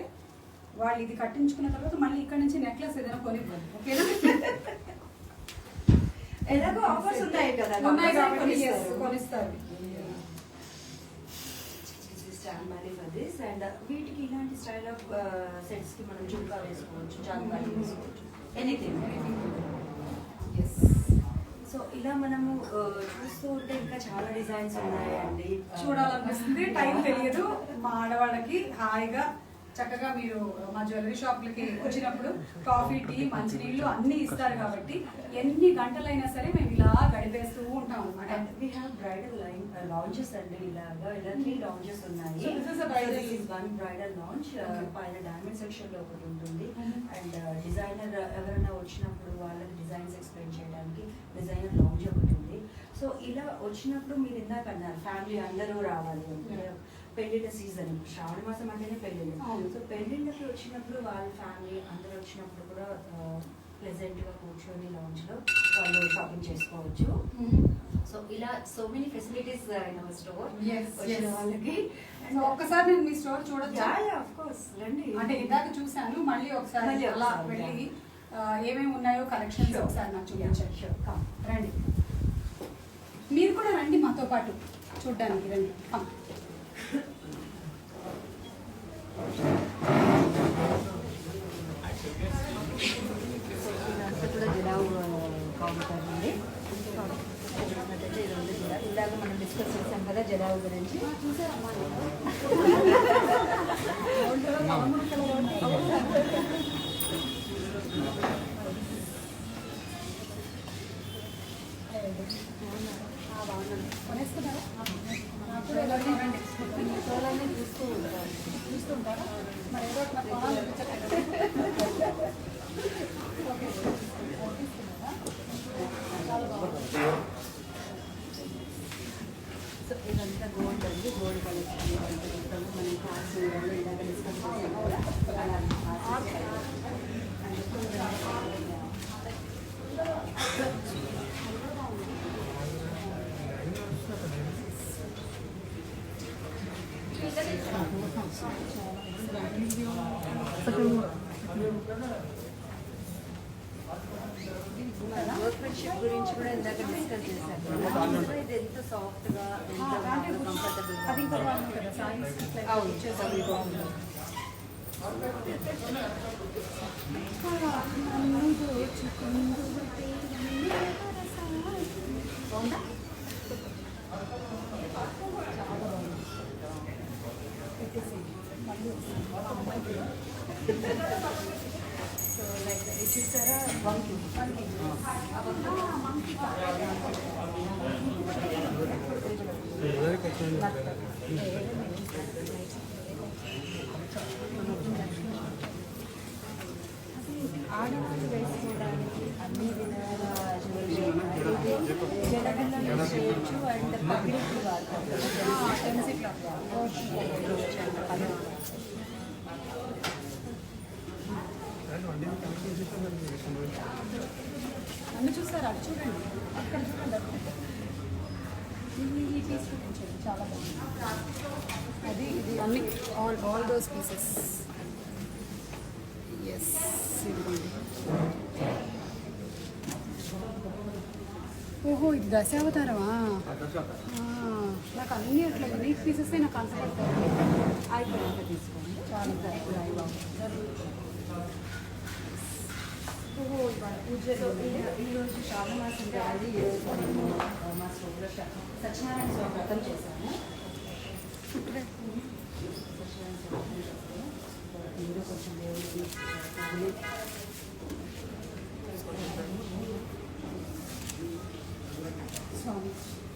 వాళ్ళు ఇది కట్టించుకున్న తర్వాత మళ్ళీ ఇక్కడ నుంచి నెక్లెస్ ఏదైనా కొనివ్వాలి. ఓకేనా? ఎలాగో ఆఫర్స్ ఉన్నాయి కదా, కొనిస్తారు. అండ్ వీటికి ఇలాంటి స్టైల్ ఆఫ్ సెట్స్ కి మనం జుంకా వేసుకోవచ్చు, జాంకాలి వేసుకోవచ్చు, ఎనీథింగ్. సో ఇలా మనము చూస్తూ ఉంటే ఇంకా చాలా డిజైన్స్ ఉన్నాయండి. చూడాలనిపిస్తుంది, టైం తెలియదు. మా ఆడవాళ్ళకి హాయిగా చక్కగా మీరు మా జ్యువెలరీ షాప్లకి వచ్చినప్పుడు కాఫీ, టీ, మంచినీళ్ళు అన్ని ఇస్తారు కాబట్టి ఎన్ని గంటలైనా సరే మేము ఇలా గడిపేస్తూ ఉంటాం అనమాట. We have bridal line launches అండి. ఇలా 3 launches ఉన్నాయి. So this is a bridal. This is one bridal launch. పైన డైమండ్ సెక్షన్ లో ఒకటి ఉంటుంది. అండ్ డిజైనర్ ఎవరైనా వచ్చినప్పుడు వాళ్ళకి డిజైన్స్ ఎక్స్ప్లెయిన్ చేయడానికి డిజైనర్ లాంజ్ ఒకటి ఉంది. సో ఇలా వచ్చినప్పుడు మీరు ఇందాక అన్నారు ఫ్యామిలీ అందరూ రావాలి అంటే పెళ్లిళ్ళ సీజన్, శ్రావణ మాసం అంటేనే పెళ్లిళ్ళు. సో పెళ్లిళ్ళకి వచ్చినప్పుడు వాళ్ళ ఫ్యామిలీ అందరూ వచ్చినప్పుడు కూడా ప్లెజెంట్ గా కూర్చొని లాంజ్ లో వాళ్ళు షాపింగ్ చేసుకోవచ్చు. సో ఇలా so many facilities in our store వచ్చిన వాళ్ళకి. ఒక్కసారి నేను మీ స్టోర్ చూడొచ్చు? ఆఫ్ కోర్స్ రండి. అంటే ఇందాక చూసాను, మళ్ళీ ఒకసారి అలా వెళ్ళి ఏమేమి ఉన్నాయో కలెక్షన్స్ ఒకసారి నాకు చూపించండి. రండి, మీరు కూడా రండి మాతో పాటు చూడ్డానికి. రండి. కూడా జిలావు కౌంటర్ అండి. ఇందాక మనం డిస్కస్ చేసాం కదా జలావు గురించి. చూసారమ్మా? కొనేస్తున్నారా? చూస్తుంటారా? మరి ఏదో ఓకే, సో ఇదంతా గోల్డ్ అండి. గోల్డ్ కలెక్షన్ మనం కార్స్ ఇలాగ డిస్కస్ చేసాం కూడా అలాగే. వర్క్మెన్షిప్ గురించి కూడా ఇందాక డిస్కస్ చేశాను. ఇది ఎంత సాఫ్ట్ గా ఎంత కంఫర్టబుల్ గా. అది ఇంకా బాగుంది కదా సైన్స్. అవును. బాగుందా? సో లైక్ ఇది చూసారా వంకి ఆడవాళ్ళు వేసుకోవడానికి అన్ని విధాల జడగల్లో చేయొచ్చు. అండ్ పబ్లిక్ వాడతారు. అన్ని చూస్తారు, అది చూడండి, అక్కడ చూడండి, అక్కడ. ఈ పీస్ చూపించండి, చాలా బాగుంది. అది ఇది అన్ని ఆల్ దోస్ పీసెస్. ఎస్, ఇదిగోండి. ఓహో, ఇది దశావతారమా? నాకు అన్ని అట్లా యూనిక్ పీసెస్ నాకు అంతపడతాయి. అయిపోయాక తీసుకోండి. చాలా ఓహో, ఇవాళ పూజలో ఈరోజు శ్రావణ మాసం కదండి. ఈరోజు మేము మా స్కూల్లో సత్యనారాయణ స్వామి వ్రతం చేశాము. సత్యనారాయణ స్వామి వ్రతం చేస్తాము. మీరు కొంచెం దేవుడికి స్వామి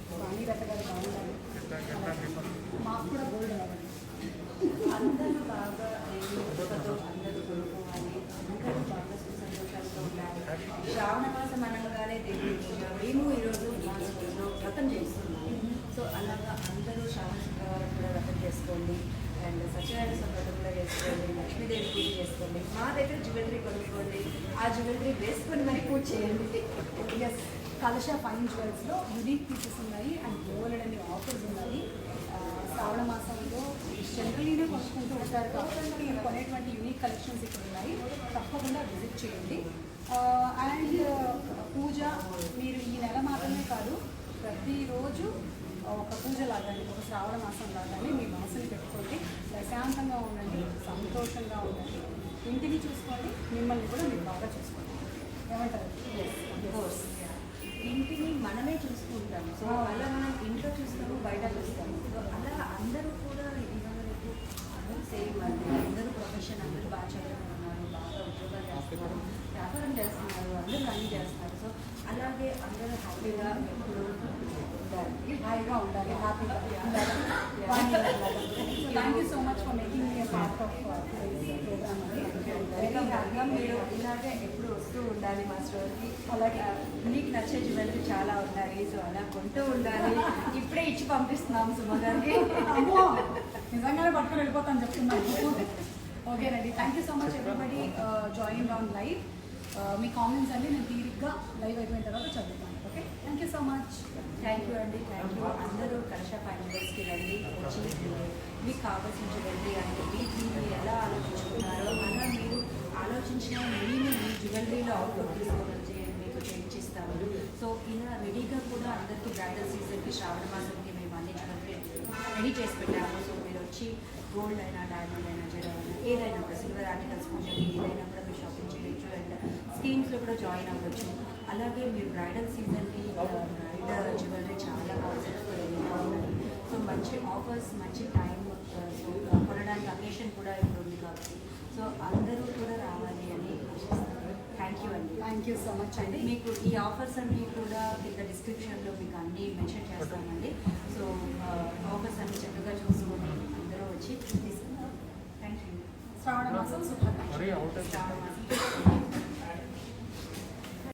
స్వామి రకరకాల బాగుండాలి. మాకు కూడా గోల్డ్ కావాలి. అందరూ బాగా దేవుడితో అందరూ కొనుక్కోవాలి. అందరూ బాగా సంతోషాలతో ఉండాలి. శ్రావణ మాసం అనగానే దేవుడి పూజ. మేము ఈరోజు మా స్కూల్లో వ్రతం చేస్తున్నాము. సో అలాగా అందరూ శ్రావణ శుక్రవారం కూడా వ్రతం చేసుకోండి. అండ్ సత్యనారాయణ స్వామి వ్రతం కూడా చేసుకోండి. లక్ష్మీదేవి పూజ చేసుకోండి. మా దగ్గర జ్యువెలరీ కొనుక్కోండి. ఆ జ్యువెలరీ వేసుకొని మరి పూజ చేయండి. ఎస్, కలశ ఫైన్ జ్యువెల్స్లో యూనిక్ పీసెస్ ఉన్నాయి అండ్ గోల్డ్ అనే ఆఫర్స్ ఉన్నాయి. శ్రావణ మాసంలో జనరలీనే కొనుక్కుంటూ ఉంటారు కాబట్టి కొనేటువంటి యూనిక్ కలెక్షన్స్ ఇక్కడ ఉన్నాయి. తప్పకుండా విజిట్ చేయండి. అండ్ పూజ మీరు ఈ నెల మాత్రమే కాదు, ప్రతిరోజు ఒక పూజ లాగానే, ఒక శ్రావణ మాసం లాగానే మీ మనసుని పెట్టుకోండి. ప్రశాంతంగా ఉండండి, సంతోషంగా ఉండండి, ఇంటిని చూసుకోండి, మిమ్మల్ని కూడా మీరు బాగా చూసుకోండి. ఏమంటారు? కోర్స్ ఇంటిని మనమే చూసుకుంటాము. సో అలా మనం ఇంట్లో చూస్తాము, బయట చూస్తాము. సో అలా అందరూ కూడా ఇవాళ రేపు అందరూ సేమ్ అండి. అందరూ ప్రొఫెషన్, అందరూ బాగా చదువుతున్నారు, బాగా ఉద్యోగాలు చేస్తున్నారు, వ్యాపారం చేస్తున్నారు, అందరూ అన్నీ చేస్తున్నారు. సో అలాగే అందరూ హ్యాపీగా ఎప్పుడు ఉండాలి, హాయిగా ఉండాలి, హ్యాపీగా ఉండాలి. Thank you so much for making me part of program అండి. Welcome welcome. మీరు ఇలాగే ఎప్పుడు వస్తూ ఉండాలి మా స్టోర్కి. అలాగే మీకు నచ్చే జ్యువెలరీ చాలా ఉన్నాయి. సో అలా కొంటూ ఉండాలి. ఇప్పుడే ఇచ్చి పంపిస్తున్నాము సుమ గారికి. అమ్మో, నిజంగానే పట్టుకొని వెళ్ళిపోతాను చెప్తున్నాను. ఓకేనండి, thank you so much everybody join on live. Me comments అన్ని నేను తీరిగ్గా లైవ్ అయిపోయిన తర్వాత చదువుతాను. Okay, thank you so much. Thank you అండి, థ్యాంక్ యూ. అందరూ కలశ ఫైనల్స్కి రండి. వచ్చి మీకు కావాల్సిన జ్యువెలరీ అంటే మీరు ఎలా ఆలోచించుకున్నారో అలా మీరు ఆలోచించిన మేము మీ జ్యువెలరీలో అవుట్పుట్ తీసుకొని వచ్చి మీకు చేయించిస్తాము. సో ఇలా రెడీగా కూడా అందరికీ బ్రైడల్ సీజన్కి శ్రావణ మాసంకి మేము అన్ని జ్యువెలరీ రెడీ చేసి పెట్టాము. సో మీరు వచ్చి గోల్డ్ అయినా, డైమండ్ అయినా, జెడ్ అయినా, ఏదైనా కూడా సిల్వర్ ఆర్టికల్స్ కొంచెం ఏదైనా కూడా మీరు షాపింగ్ చేయొచ్చు. అండ్ స్కీమ్స్లో కూడా జాయిన్ అవ్వచ్చు. అలాగే మీరు బ్రైడల్ సీజన్కి బ్రైడల్ జ్యువెలరీ చాలా కాన్సెప్ట్స్తో రెడీగా ఉన్నాయి. సో మంచి ఆఫర్స్, మంచి టైం, సో కొనడానికి అకేషన్ కూడా ఇప్పుడు ఉంది కాబట్టి సో అందరూ కూడా రావాలి అని ఆశిస్తున్నాను. థ్యాంక్ యూ అండి. థ్యాంక్ యూ సో మచ్ అండి. మీకు ఈ ఆఫర్స్ అన్నీ కూడా కింద డిస్క్రిప్షన్లో మీకు అన్నీ మెన్షన్ చేస్తామండి. సో ఆఫర్స్ అన్ని చక్కగా చూసుకొని అందరూ వచ్చి తీసుకుంటాం. Thank you. శ్రావణ మాసం శుభాకాంక్షలు. శ్రావణ మాసం